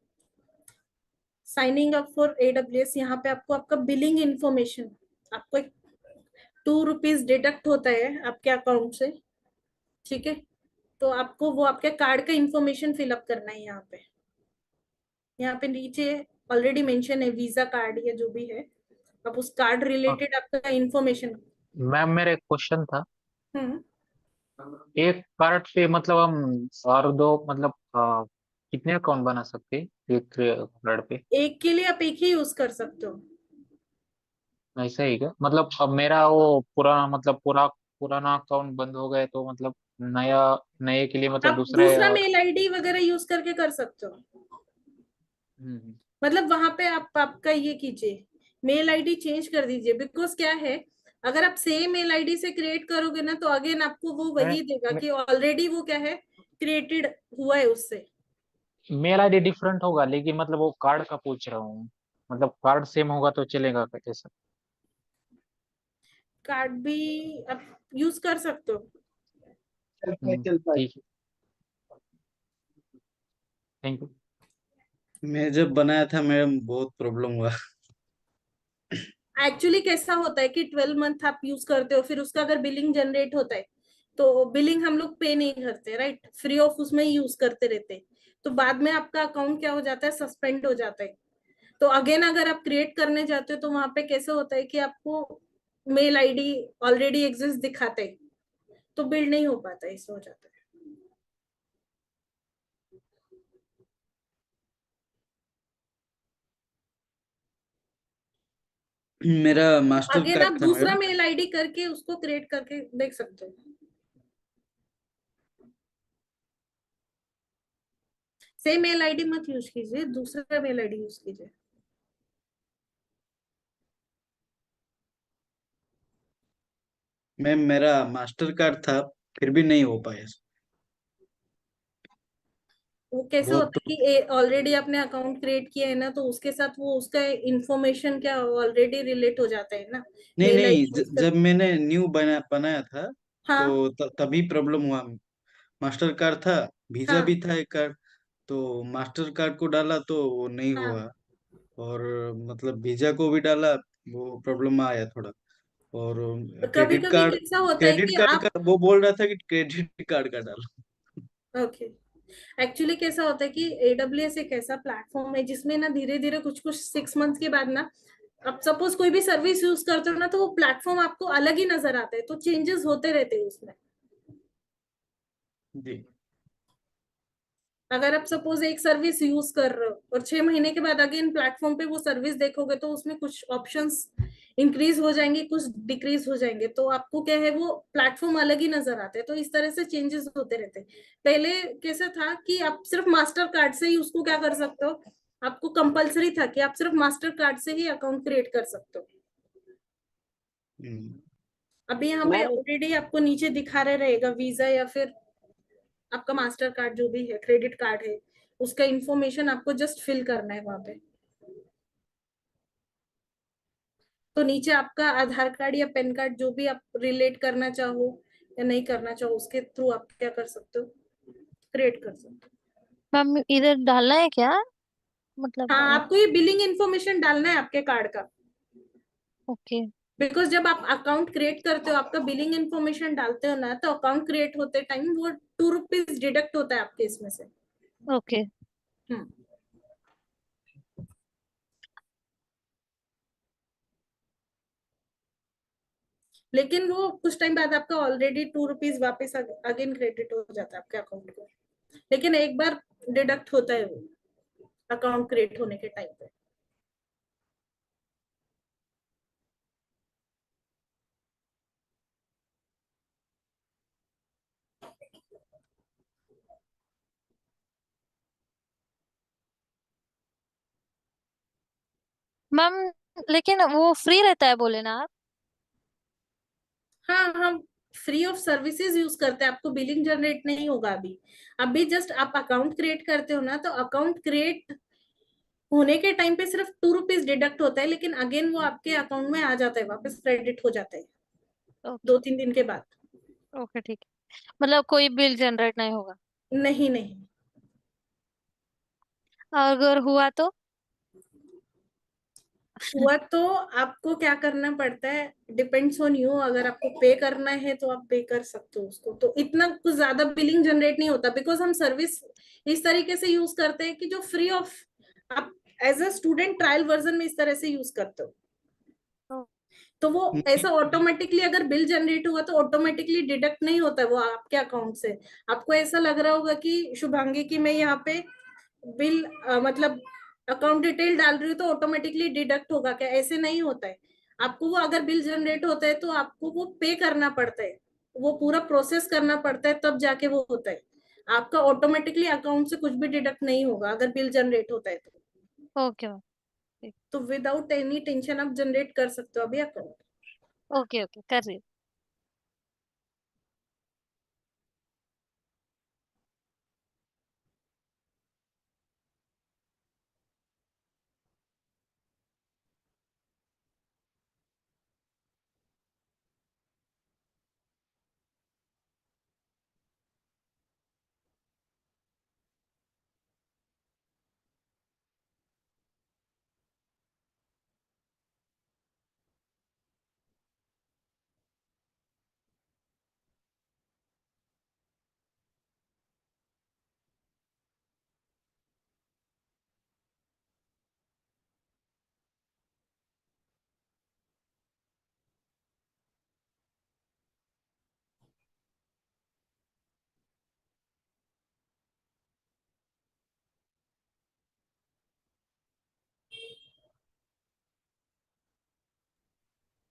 साइनिंग अप फॉर AWS। यहाँ पे आपको आपका बिलिंग इंफॉर्मेशन, आपको ₹2 डिडक्ट होता है आपके अकाउंट से, ठीक है। तो आपको वो आपके कार्ड का इंफॉर्मेशन फिलअप करना है। यहाँ पे नीचे ऑलरेडी मेंशन है वीजा कार्ड या जो भी है, अब उस कार्ड रिलेटेड आपका इंफॉर्मेशन। मैम मेरा एक क्वेश्चन था, हम्म एक कार्ड पे मतलब हम और दो मतलब कितने अकाउंट बना सकते हैं एक कार्ड पे? एक के लिए आप एक ही यूज कर सकते हो। ऐसा ही क्या? मतलब अब मेरा वो पुराना मतलब पुराना अकाउंट बंद हो गए तो मतलब नया नए के लिए मतलब आप दूसरे दूसरा मेल आईडी वगैरह यूज करके कर सकते हो। हम्म, मतलब वहां पे आप आपका ये कीजिए, मेल आईडी चेंज कर दीजिए। बिकॉज क्या है, अगर आप सेम मेल आईडी से क्रिएट करोगे ना तो अगेन आपको वो वही देगा कि ऑलरेडी वो क्या है, क्रिएटेड हुआ है उससे। मेल आईडी डिफरेंट होगा लेकिन मतलब वो कार्ड का पूछ रहा हूँ, मतलब कार्ड सेम होगा तो चलेगा क्या कैसा? कार्ड भी आप यूज कर सकते हो। चलता है। ठीक है, थैंक यू। मैं जब बनाया था मैडम बहुत प्रॉब्लम हुआ। एक्चुअली कैसा होता है कि 12 मंथ आप यूज करते हो, फिर उसका अगर बिलिंग जनरेट होता है तो बिलिंग हम लोग पे नहीं करते, राइट, फ्री ऑफ उसमें ही यूज करते रहते हैं। तो बाद में आपका अकाउंट क्या हो जाता है, सस्पेंड हो जाता है। तो अगेन अगर आप क्रिएट करने जाते हो तो वहां पे कैसे होता है कि आपको मेल आईडी ऑलरेडी एग्जिस्ट दिखाते हैं, तो बिल्ड नहीं हो पाता है, इसमें हो जाता है। मेरा मास्टर अगेन आप कार्ड था दूसरा मैडम। मेल आईडी करके उसको क्रिएट करके देख सकते हो। सेम मेल आईडी मत यूज कीजिए, दूसरा मेल आईडी यूज कीजिए। मैम मेरा मास्टर कार्ड था फिर भी नहीं हो पाया। वो कैसे बहुत होता है कि ऑलरेडी आपने अकाउंट क्रिएट किया है ना, तो उसके साथ वो उसका इंफॉर्मेशन क्या ऑलरेडी रिलेट हो जाता है ना, नहीं मेल नहीं, आईडी यूज कर। जब मैंने न्यू बनाया था हाँ तो तभी प्रॉब्लम हुआ। मास्टर कार्ड था, वीजा हाँ भी था एक कार्ड, तो मास्टर कार्ड को डाला तो वो नहीं हाँ। हुआ। और मतलब वीजा को भी डाला, वो प्रॉब्लम आया थोड़ा। और कभी क्रेडिट कभी कार्ड कैसा होता है कि क्रेडिट कार्ड आप, का वो बोल रहा था कि क्रेडिट कार्ड का डालो। ओके, एक्चुअली कैसा होता है कि एडब्ल्यूएस एक ऐसा प्लेटफॉर्म है जिसमें ना धीरे धीरे कुछ कुछ 6 मंथ के बाद ना, आप सपोज कोई भी सर्विस यूज करते हो ना तो वो प्लेटफॉर्म आपको अलग ही नजर आता है, तो चेंजेस होते रहते हैं उसमें। जी। अगर आप सपोज एक सर्विस यूज कर रहे हो और 6 महीने के बाद अगेन प्लेटफॉर्म पे वो सर्विस देखोगे तो उसमें कुछ ऑप्शंस इंक्रीज हो जाएंगे, कुछ डिक्रीज हो जाएंगे, तो आपको क्या है, वो प्लेटफॉर्म अलग ही नजर आते हैं। तो इस तरह से चेंजेस होते रहते हैं। पहले कैसा था कि आप सिर्फ मास्टर कार्ड से ही उसको क्या कर सकते हो, आपको कंपलसरी था कि आप सिर्फ मास्टर कार्ड से ही अकाउंट क्रिएट कर सकते हो। हम्म। अभी यहाँ पे ऑलरेडी आपको नीचे दिखा रहे रहेगा वीजा या फिर आपका मास्टर कार्ड जो भी है, क्रेडिट कार्ड है, उसका इंफॉर्मेशन आपको जस्ट फिल करना है वहां पे। तो नीचे आपका आधार कार्ड या पैन कार्ड जो भी आप रिलेट करना चाहो या नहीं करना चाहो, उसके थ्रू आप क्या कर सकते हो, क्रिएट कर सकते हो। मैम इधर डालना है क्या, मतलब हाँ, आपको ये बिलिंग इंफॉर्मेशन डालना है आपके कार्ड का। ओके बिकॉज जब आप अकाउंट क्रिएट करते हो, आपका बिलिंग इंफॉर्मेशन डालते हो ना, तो अकाउंट क्रिएट होते टाइम वो 2 रुपीज डिडक्ट होता है आपके इसमें से। ओके। हम्म। लेकिन वो कुछ टाइम बाद आपका ऑलरेडी 2 रुपीज वापस अगेन क्रेडिट हो जाता है आपके अकाउंट को। लेकिन एक बार डिडक्ट होता है वो अकाउंट क्रिएट होने के टाइम पे। मैम लेकिन वो फ्री रहता है बोले ना आप? हाँ, हम फ्री ऑफ सर्विसेज यूज करते हैं, आपको बिलिंग जनरेट नहीं होगा अभी। अभी जस्ट आप अकाउंट क्रिएट करते हो ना, तो अकाउंट क्रिएट होने के टाइम पे सिर्फ 2 रुपीज डिडक्ट होता है, लेकिन अगेन वो आपके अकाउंट में आ जाता है, वापस क्रेडिट हो जाता है ओके 2-3 दिन के बाद। ओके ठीक है, मतलब कोई बिल जनरेट नहीं होगा? नहीं नहीं। अगर हुआ तो? हुआ तो आपको क्या करना पड़ता है, डिपेंड्स ऑन यू। अगर आपको पे करना है तो आप पे कर सकते हो उसको, तो इतना कुछ ज्यादा बिलिंग जनरेट नहीं होता, बिकॉज हम सर्विस इस तरीके से यूज करते हैं कि जो फ्री ऑफ, आप as a student trial version में इस तरह से यूज करते हो। तो वो ऐसा ऑटोमेटिकली अगर बिल जनरेट हुआ तो ऑटोमेटिकली डिडक्ट नहीं होता है वो आपके अकाउंट से। आपको ऐसा लग रहा होगा कि शुभांगी की मैं यहाँ पे बिल मतलब अकाउंट डिटेल डाल रही हूँ तो ऑटोमेटिकली डिडक्ट होगा, क्या? ऐसे नहीं होता है। आपको वो अगर बिल जनरेट होता है तो आपको वो पे करना पड़ता है, वो पूरा प्रोसेस करना पड़ता है, तब जाके वो होता है। आपका ऑटोमेटिकली अकाउंट से कुछ भी डिडक्ट नहीं होगा अगर बिल जनरेट होता है ओके तो विदाउट एनी टेंशन आप जनरेट कर सकते हो अभी अकाउंट। ओके ओके कर रही हूँ।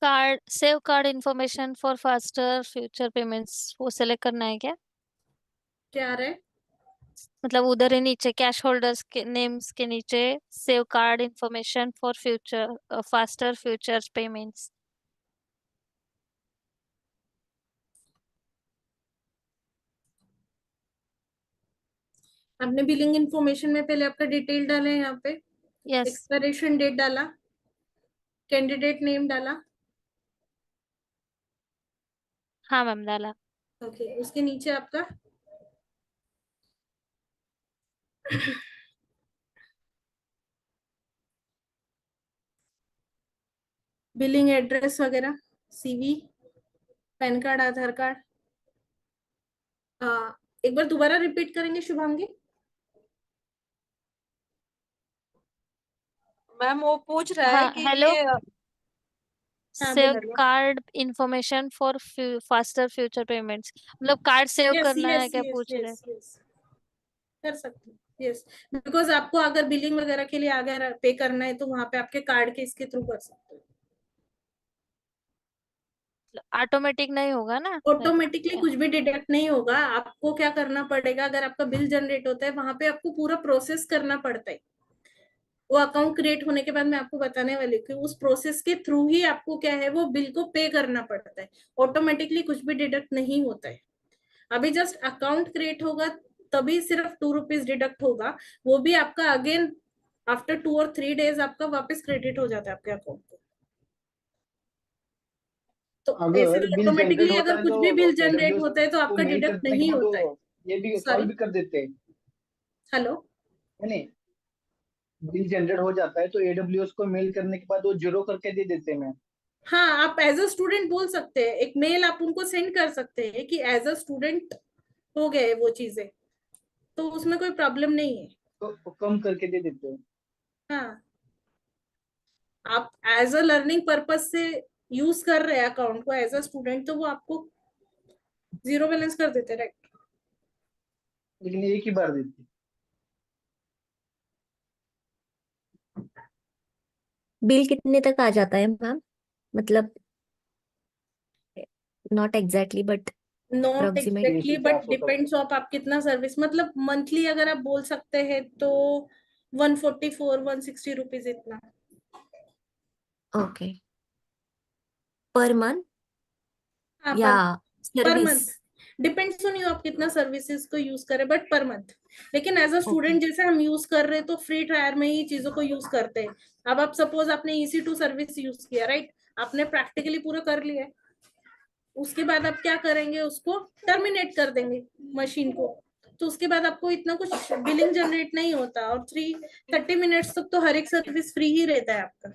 Card save card information for faster future payments वो सिलेक्ट करना है क्या? क्या आ रहा है? मतलब उधर ही नीचे कैश होल्डर्स के नेम्स के नीचे save card information for future faster future payments. आपने बिलिंग इन्फॉर्मेशन में पहले आपका डिटेल डाला है, यहाँ पे यस एक्सपायरेशन डेट डाला, कैंडिडेट नेम डाला, हाँ मैम डाला। ओके। उसके नीचे आपका बिलिंग एड्रेस वगैरह, सीवी, पैन कार्ड, आधार कार्ड। एक बार दोबारा रिपीट करेंगे शुभांगी? मैम वो पूछ रहा है हाँ कि हेलो ये हाँ सेव बोलिए। Card information for faster future payments मतलब कार्ड सेव यस करना है यस क्या यस पूछ रहे? यस यस कर सकते हैं, यस। बिकॉज आपको अगर बिलिंग वगैरह के लिए अगर पे करना है तो वहां पे आपके कार्ड के इसके थ्रू कर सकते हो। ऑटोमेटिक नहीं होगा ना? ऑटोमेटिकली कुछ भी डिडक्ट नहीं होगा। आपको क्या करना पड़ेगा, अगर आपका बिल जनरेट होता है वहां पे आपको पूरा प्रोसेस करना पड़ता है। वो अकाउंट क्रिएट होने के बाद मैं आपको बताने वाली हूँ कि उस प्रोसेस के थ्रू ही आपको क्या है वो बिल को पे करना पड़ता है। ऑटोमेटिकली कुछ भी डिडक्ट नहीं होता है। अभी जस्ट अकाउंट क्रिएट होगा तभी सिर्फ 2 रुपीज डिडक्ट होगा, वो भी आपका अगेन आफ्टर 2 और 3 डेज आपका वापस क्रेडिट हो जाता है आपके अकाउंट को। तो ऐसे अगर बिल जनरेट ऑटोमेटिकली होता अगर है कुछ भी तो बिल जनरेट एडब्ल्यूएस होता है तो को आपका मेल डिडक्ट करने के नहीं बाद होता है। वो ये भी सॉल्व सॉरी, भी कर देते हैं, हेलो। है नहीं? बिल जनरेट हो जाता है तो एडब्ल्यूएस को मेल करने के बाद वो जीरो करके दे देते हैं मैम। हाँ, आप एज अ स्टूडेंट बोल सकते हैं, एक मेल आप उनको सेंड कर सकते हैं कि एज अ स्टूडेंट हो गए वो चीजें, तो उसमें कोई प्रॉब्लम नहीं है। तो वो कम करके दे देते हैं। हाँ, आप एज अ लर्निंग पर्पज से यूज कर रहे हैं अकाउंट को एज अ स्टूडेंट तो वो आपको जीरो बैलेंस कर देते, राइट? लेकिन एक ही बार देते हैं। बिल कितने तक आ जाता है मैम? मतलब not exactly but not approximate. Exactly but depends of आप कितना सर्विस, मतलब मंथली अगर आप बोल सकते हैं तो 144-160 रुपीज इतना। ओके पर मंथ हाँ, या पर service? Month depends on you आप कितना सर्विसेज को यूज करें, बट पर मंथ। लेकिन एज अ ओके स्टूडेंट जैसे हम यूज कर रहे हैं तो फ्री ट्रायल में ही चीजों को यूज करते हैं। अब आप सपोज आपने EC2 सर्विस यूज किया, राइट? आपने प्रैक्टिकली पूरा कर लिया, उसके बाद आप क्या करेंगे, उसको टर्मिनेट कर देंगे मशीन को, तो उसके बाद आपको इतना कुछ बिलिंग जनरेट नहीं होता, और 30 मिनट्स तक तो हर एक सर्विस फ्री ही रहता है आपका।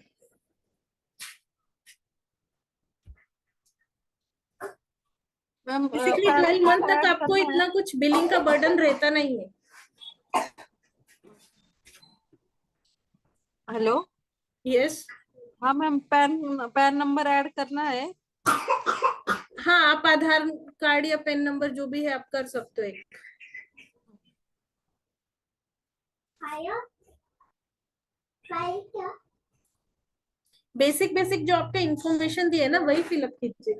मैम बेसिकली 12 मंथ तक आपको इतना कुछ बिलिंग का बर्डन रहता नहीं है। हेलो। यस, हाँ ma'am, pan pan number add करना है। हाँ, आप आधार कार्ड या पेन नंबर जो भी है आप कर सकते हो एक। बेसिक बेसिक जो आपका इंफॉर्मेशन दिया है ना वही फिलअप कीजिए।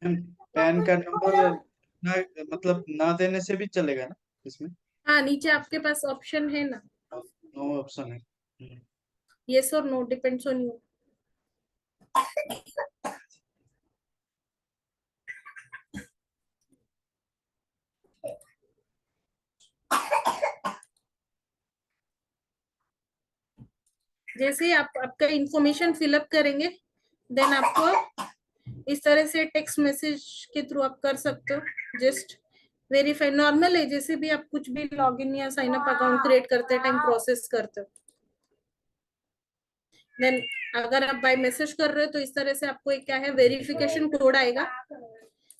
पैन का नंबर ना, मतलब ना देने से भी चलेगा ना इसमें? हाँ, नीचे आपके पास ऑप्शन है ना, नो ऑप्शन है। यस और नो, डिपेंड्स ऑन यू। जैसे ही आप आपका इंफॉर्मेशन फिलअप करेंगे देन आपको इस तरह से टेक्स्ट मैसेज के थ्रू आप कर सकते हो। जस्ट वेरीफाई नॉर्मल है, जैसे भी आप कुछ भी लॉगिन या साइन अप अकाउंट क्रिएट करते टाइम प्रोसेस करते हो। देन अगर आप बाय मैसेज कर रहे हो तो इस तरह से आपको एक क्या है, वेरिफिकेशन कोड आएगा।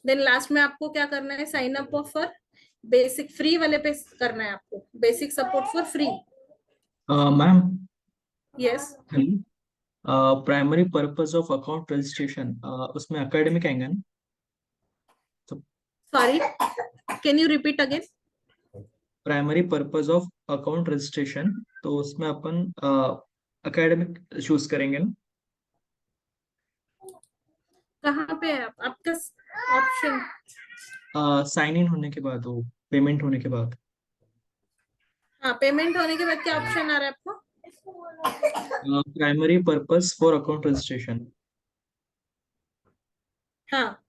देन लास्ट में आपको क्या करना है, sign up for basic free वाले पे करना है आपको, basic support for free. Ma'am, yes. Primary purpose of account registration, उसमें एकेडमिक आएंगे ना? तो sorry, can you repeat again? Primary purpose of account registration, तो उसमें अपन एकेडमिक चूज करेंगे ना? कहाँ पे है आपका ऑप्शन? साइन इन होने के बाद, वो पेमेंट होने के बाद। हाँ, पेमेंट होने के बाद क्या ऑप्शन आ रहा है आपको? Primary purpose for account registration. हाँ।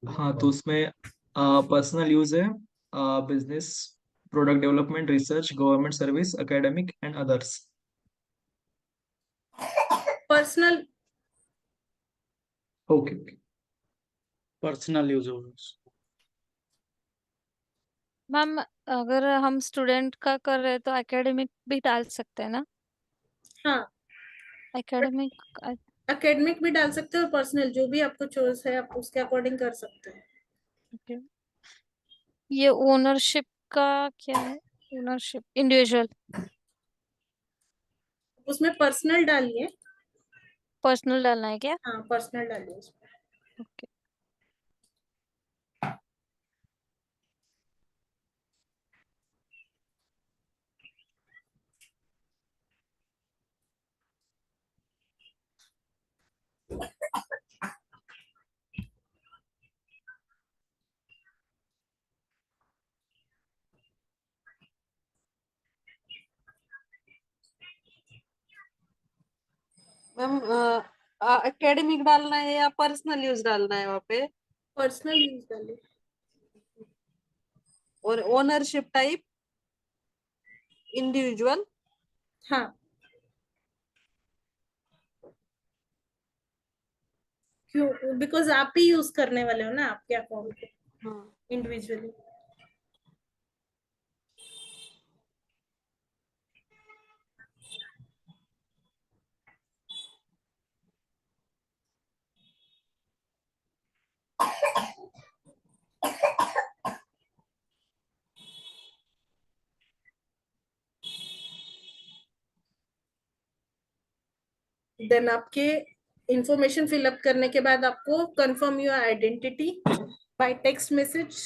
हाँ, तो उसमें पर्सनल यूज है, business, product development, research, government service, academic and others. Personal. Okay okay. Personal use होगा। मैम अगर हम स्टूडेंट का कर रहे हैं तो एकेडमिक भी डाल सकते हैं ना? हाँ, एकेडमिक। एकेडमिक भी डाल सकते हो, पर्सनल जो भी आपको चॉइस है आप उसके अकॉर्डिंग कर सकते हैं। ओके। ये ओनरशिप का क्या है? Ownership individual. उसमें पर्सनल डालिए। पर्सनल डालना है क्या? हाँ, पर्सनल डालिए उसमें। ओके। मैम, एकेडमिक डालना है या पर्सनल यूज डालना है वहाँ पे? पर्सनल यूज डालिए। और ओनरशिप टाइप इंडिविजुअल। हाँ, क्यों? बिकॉज आप ही यूज करने वाले हो ना आपके अकाउंट को हाँ। इंडिविजुअली। देन आपके इंफॉर्मेशन फिलअप करने के बाद आपको confirm your identity by text message.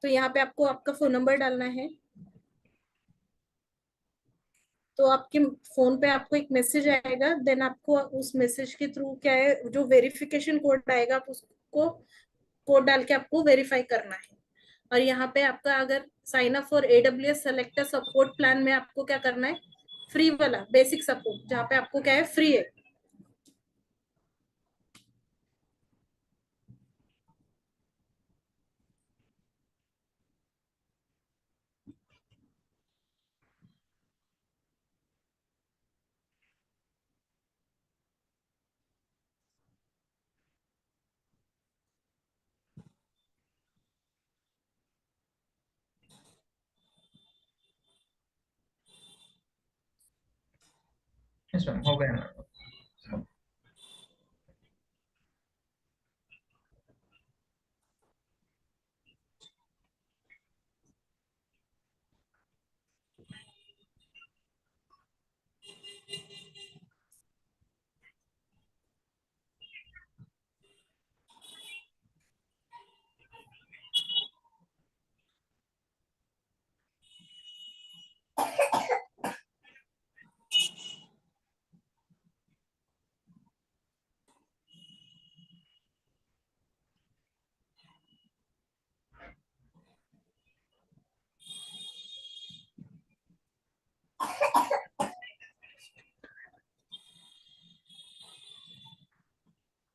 तो यहाँ पे आपको आपका फोन नंबर डालना है। तो आपके फोन पे आपको एक मैसेज आएगा, देन आपको उस मैसेज के थ्रू क्या है, जो वेरिफिकेशन कोड आएगा आप उसको कोड डाल के आपको वेरीफाई करना है। और यहाँ पे आपका अगर sign up for AWS selector support plan में आपको क्या करना है, फ्री वाला बेसिक सपोर्ट जहाँ पे आपको क्या है, फ्री है। यस मैम, हो गया मैम।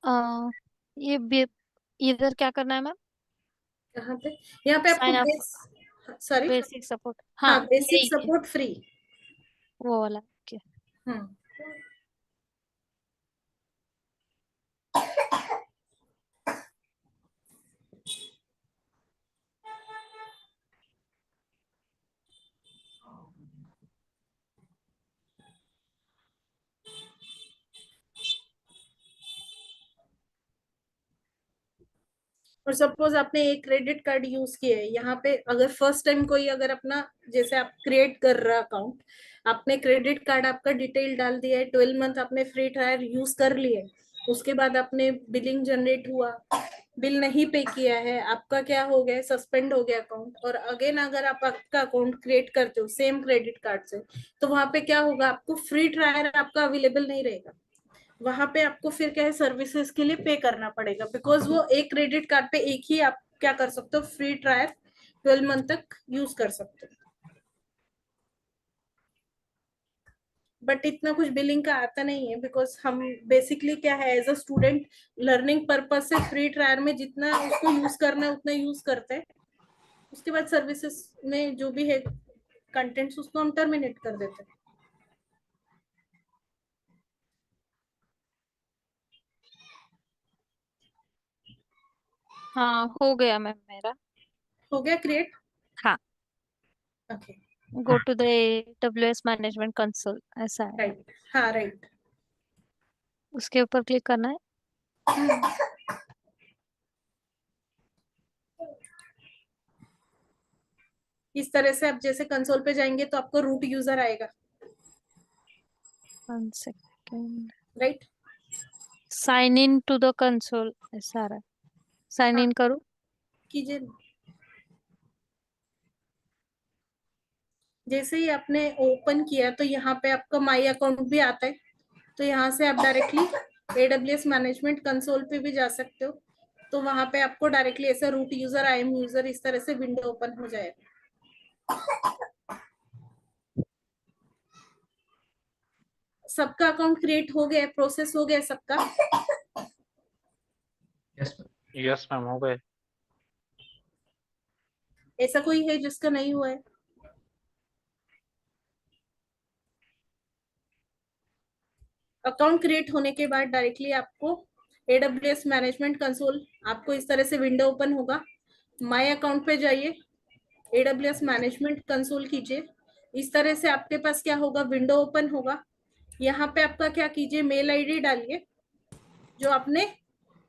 ये इधर क्या करना है मैम? कहाँ पे? यहाँ पे आपको sign up sorry, basic support, हाँ हाँ बेसिक यही है, सपोर्ट फ्री। वो वाला। ओके। हम्म। और सपोज आपने एक क्रेडिट कार्ड यूज किया है, यहाँ पे अगर फर्स्ट टाइम कोई अगर अपना, जैसे आप क्रिएट कर रहा अकाउंट, आपने क्रेडिट कार्ड आपका डिटेल डाल दिया है, 12 मंथ आपने फ्री ट्रायल यूज कर लिया है, उसके बाद आपने बिलिंग जनरेट हुआ, बिल नहीं पे किया है, आपका क्या हो गया, सस्पेंड हो गया अकाउंट, और अगेन अगर आप आपका अकाउंट क्रिएट करते हो सेम क्रेडिट कार्ड से, तो वहां पे क्या होगा, आपको फ्री ट्रायल आपका अवेलेबल नहीं रहेगा, वहां पे आपको फिर क्या है, सर्विसेज के लिए पे करना पड़ेगा, बिकॉज वो एक क्रेडिट कार्ड पे एक ही आप क्या कर सकते हो, फ्री ट्रायल 12 मंथ तक यूज कर सकते हो। बट इतना कुछ बिलिंग का आता नहीं है, बिकॉज हम बेसिकली क्या है, as a student learning purpose से फ्री ट्रायल में जितना उसको यूज करना है उतना यूज करते हैं, उसके बाद सर्विसेज में जो भी है कंटेंट्स उसको हम टर्मिनेट कर देते हैं। हाँ हो गया मैम मेरा। हो गया क्रिएट? हाँ, okay, go to the AWS management console, ऐसा है, राइट, हाँ राइट। उसके ऊपर क्लिक करना है। इस तरह से आप जैसे कंसोल पे जाएंगे तो आपको रूट यूजर आएगा, 1 second, right. Sign in to the console ऐसा आ रहा है, साइन हाँ इन करूँ? कीजिए। जैसे ही आपने ओपन किया तो यहाँ पे आपका माई अकाउंट भी आता है, तो यहाँ से आप डायरेक्टली AWS मैनेजमेंट कंसोल पे भी जा सकते हो, तो वहां पे आपको डायरेक्टली ऐसा रूट यूजर, IM यूजर, इस तरह से विंडो ओपन हो जाएगा। सबका अकाउंट क्रिएट हो गया, प्रोसेस हो गया सबका? यस यस मैम, हो गए। ऐसा कोई है जिसका नहीं हुआ है? अकाउंट क्रिएट होने के बाद डायरेक्टली आपको AWS मैनेजमेंट कंसोल, आपको इस तरह से विंडो ओपन होगा, माई अकाउंट पे जाइए, AWS मैनेजमेंट कंसोल कीजिए, इस तरह से आपके पास क्या होगा, विंडो ओपन होगा। यहाँ पे आपका क्या कीजिए, मेल आईडी डालिए, जो आपने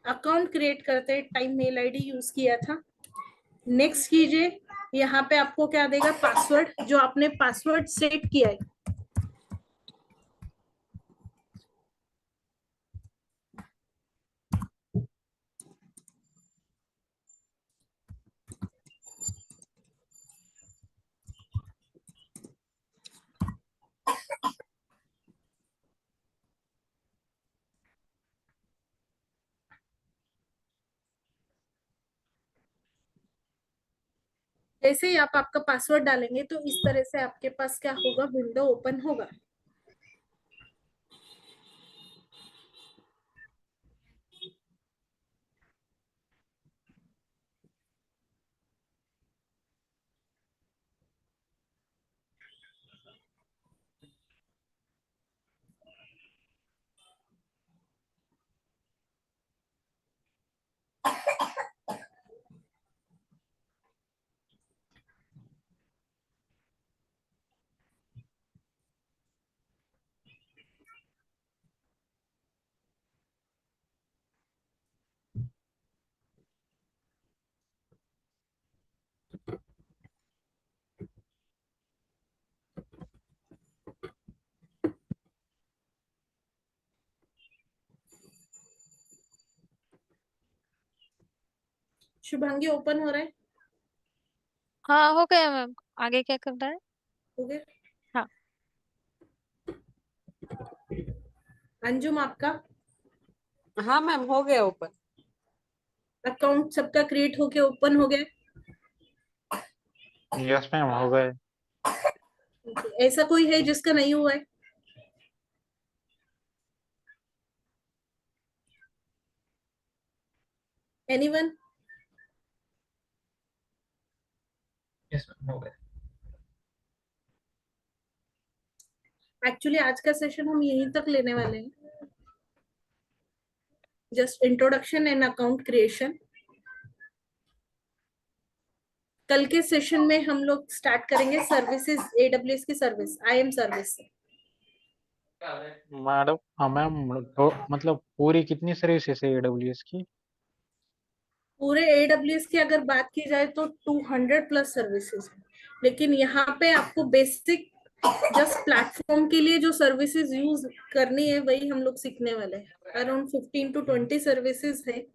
अकाउंट क्रिएट करते टाइम मेल आईडी यूज किया था। नेक्स्ट कीजिए, यहाँ पे आपको क्या देगा, पासवर्ड, जो आपने पासवर्ड सेट किया है। जैसे ही आप आपका पासवर्ड डालेंगे तो इस तरह से आपके पास क्या होगा, विंडो ओपन होगा। शुभांगी ओपन हो रहा है? हाँ हो गया मैम, आगे क्या करना है? हो गया। हाँ, अंजुम आपका हाँ मैम, हो गया ओपन। अकाउंट सबका क्रिएट होके ओपन हो गया? यस मैम, हो गए। ऐसा कोई है जिसका नहीं हुआ है? एनीवन? यस मैम, हो गया। एक्चुअली आज का सेशन हम यहीं तक लेने वाले हैं, just introduction and account creation. कल के सेशन में हम लोग स्टार्ट करेंगे सर्विसेज, AWS की सर्विस, IAM सर्विस से। मैडम मैम तो मतलब पूरी कितनी सर्विसेज है AWS की? पूरे AWS की अगर बात की जाए तो 200 प्लस सर्विसेज है, लेकिन यहाँ पे आपको बेसिक जस्ट प्लेटफॉर्म के लिए जो सर्विसेज यूज करनी है वही हम लोग सीखने वाले हैं। अराउंड 15 to 20 सर्विसेज है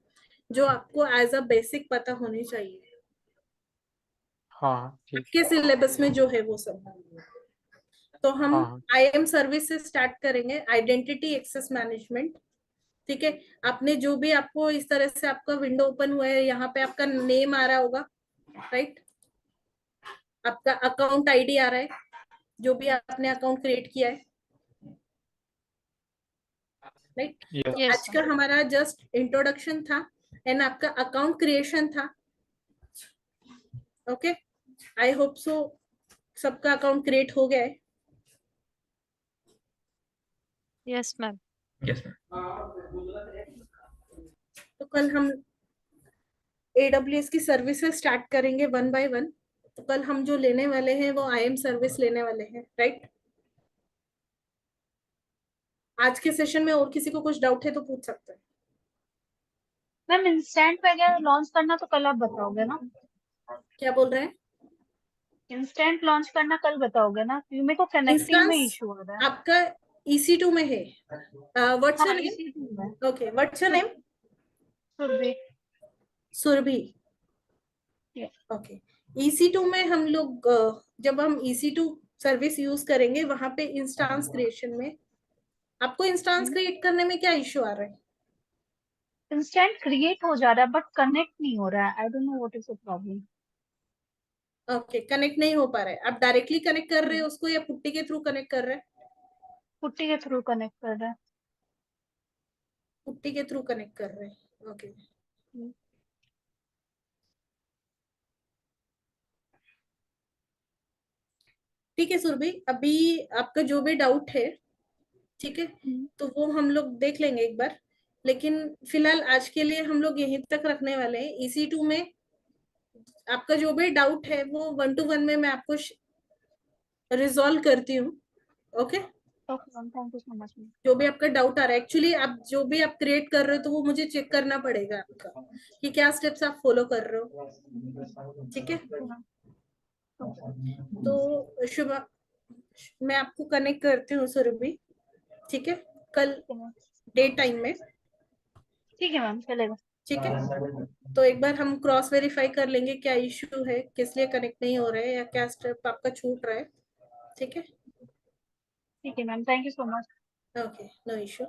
जो आपको एज अ बेसिक पता होनी चाहिए। हाँ ठीक। आपके सिलेबस में जो है वो सब। तो हम IAM सर्विस से स्टार्ट करेंगे, आइडेंटिटी एक्सेस मैनेजमेंट। ठीक है, आपने जो भी आपको इस तरह से आपका विंडो ओपन हुआ है, यहाँ पे आपका नेम आ रहा होगा, राइट? आपका अकाउंट ID आ रहा है, जो भी आपने अकाउंट क्रिएट किया है, राइट? Yes. तो आज का हमारा जस्ट इंट्रोडक्शन था एंड आपका अकाउंट क्रिएशन था। ओके, आई होप सो सबका अकाउंट क्रिएट हो गया है। Yes ma'am. Yes ma'am. तो कल हम AWS की सर्विसेज स्टार्ट करेंगे वन बाय वन। तो कल हम जो लेने वाले हैं वो IAM सर्विस लेने वाले हैं, राइट? आज के सेशन में और किसी को कुछ डाउट है तो पूछ सकते हैं। मैम इंस्टेंट वगैरह लॉन्च करना तो कल आप बताओगे ना? क्या बोल रहे हैं? इंस्टेंट लॉन्च करना कल बताओगे ना, क्योंकि मेरे को कनेक्टिंग में इंस्टेंस इशू हो रहा है। आपका EC2 में है। व्हाट्स योर हाँ, नेम? EC2 में। Okay, what's your name? Surabhi. Surabhi. Yes. Okay, EC2 में हम लोग जब हम EC2 सर्विस यूज करेंगे वहां पे इंस्टेंस क्रिएशन में आपको इंस्टेंस क्रिएट करने में क्या इशू आ रहा है? इंस्टेंट क्रिएट हो जा रहा है बट कनेक्ट नहीं हो रहा है। I don't know what is the problem. Okay, connect नहीं हो पा रहा है। आप डायरेक्टली कनेक्ट कर रहे हैं उसको या पुट्टी के थ्रू कनेक्ट कर रहे हैं? पुट्टी के थ्रू कनेक्ट कर रहा है। पुट्टी के थ्रू कनेक्ट कर रहे हैं। ओके, ठीक है सुरभि, अभी आपका जो भी डाउट है, ठीक है, तो वो हम लोग देख लेंगे एक बार, लेकिन फिलहाल आज के लिए हम लोग यहीं तक रखने वाले हैं। EC2 में आपका जो भी डाउट है वो 1 to 1 में मैं आपको रिजॉल्व करती हूँ। Okay, thank you so much. जो भी आपका डाउट आ रहा है, एक्चुअली आप जो भी आप क्रिएट कर रहे हो तो वो मुझे चेक करना पड़ेगा आपका कि क्या स्टेप्स आप फॉलो कर रहे हो। ठीक है, तो शुभ, मैं आपको कनेक्ट करती हूँ सुरभि, ठीक है, कल डे टाइम में। ठीक है मैम, चलेगा। ठीक है, तो एक बार हम क्रॉस वेरीफाई कर लेंगे क्या इश्यू है, किस लिए कनेक्ट नहीं हो रहा है या क्या स्टेप आपका छूट रहा है। ठीक है, ठीक है ma'am, thank you so much. Okay, no issue.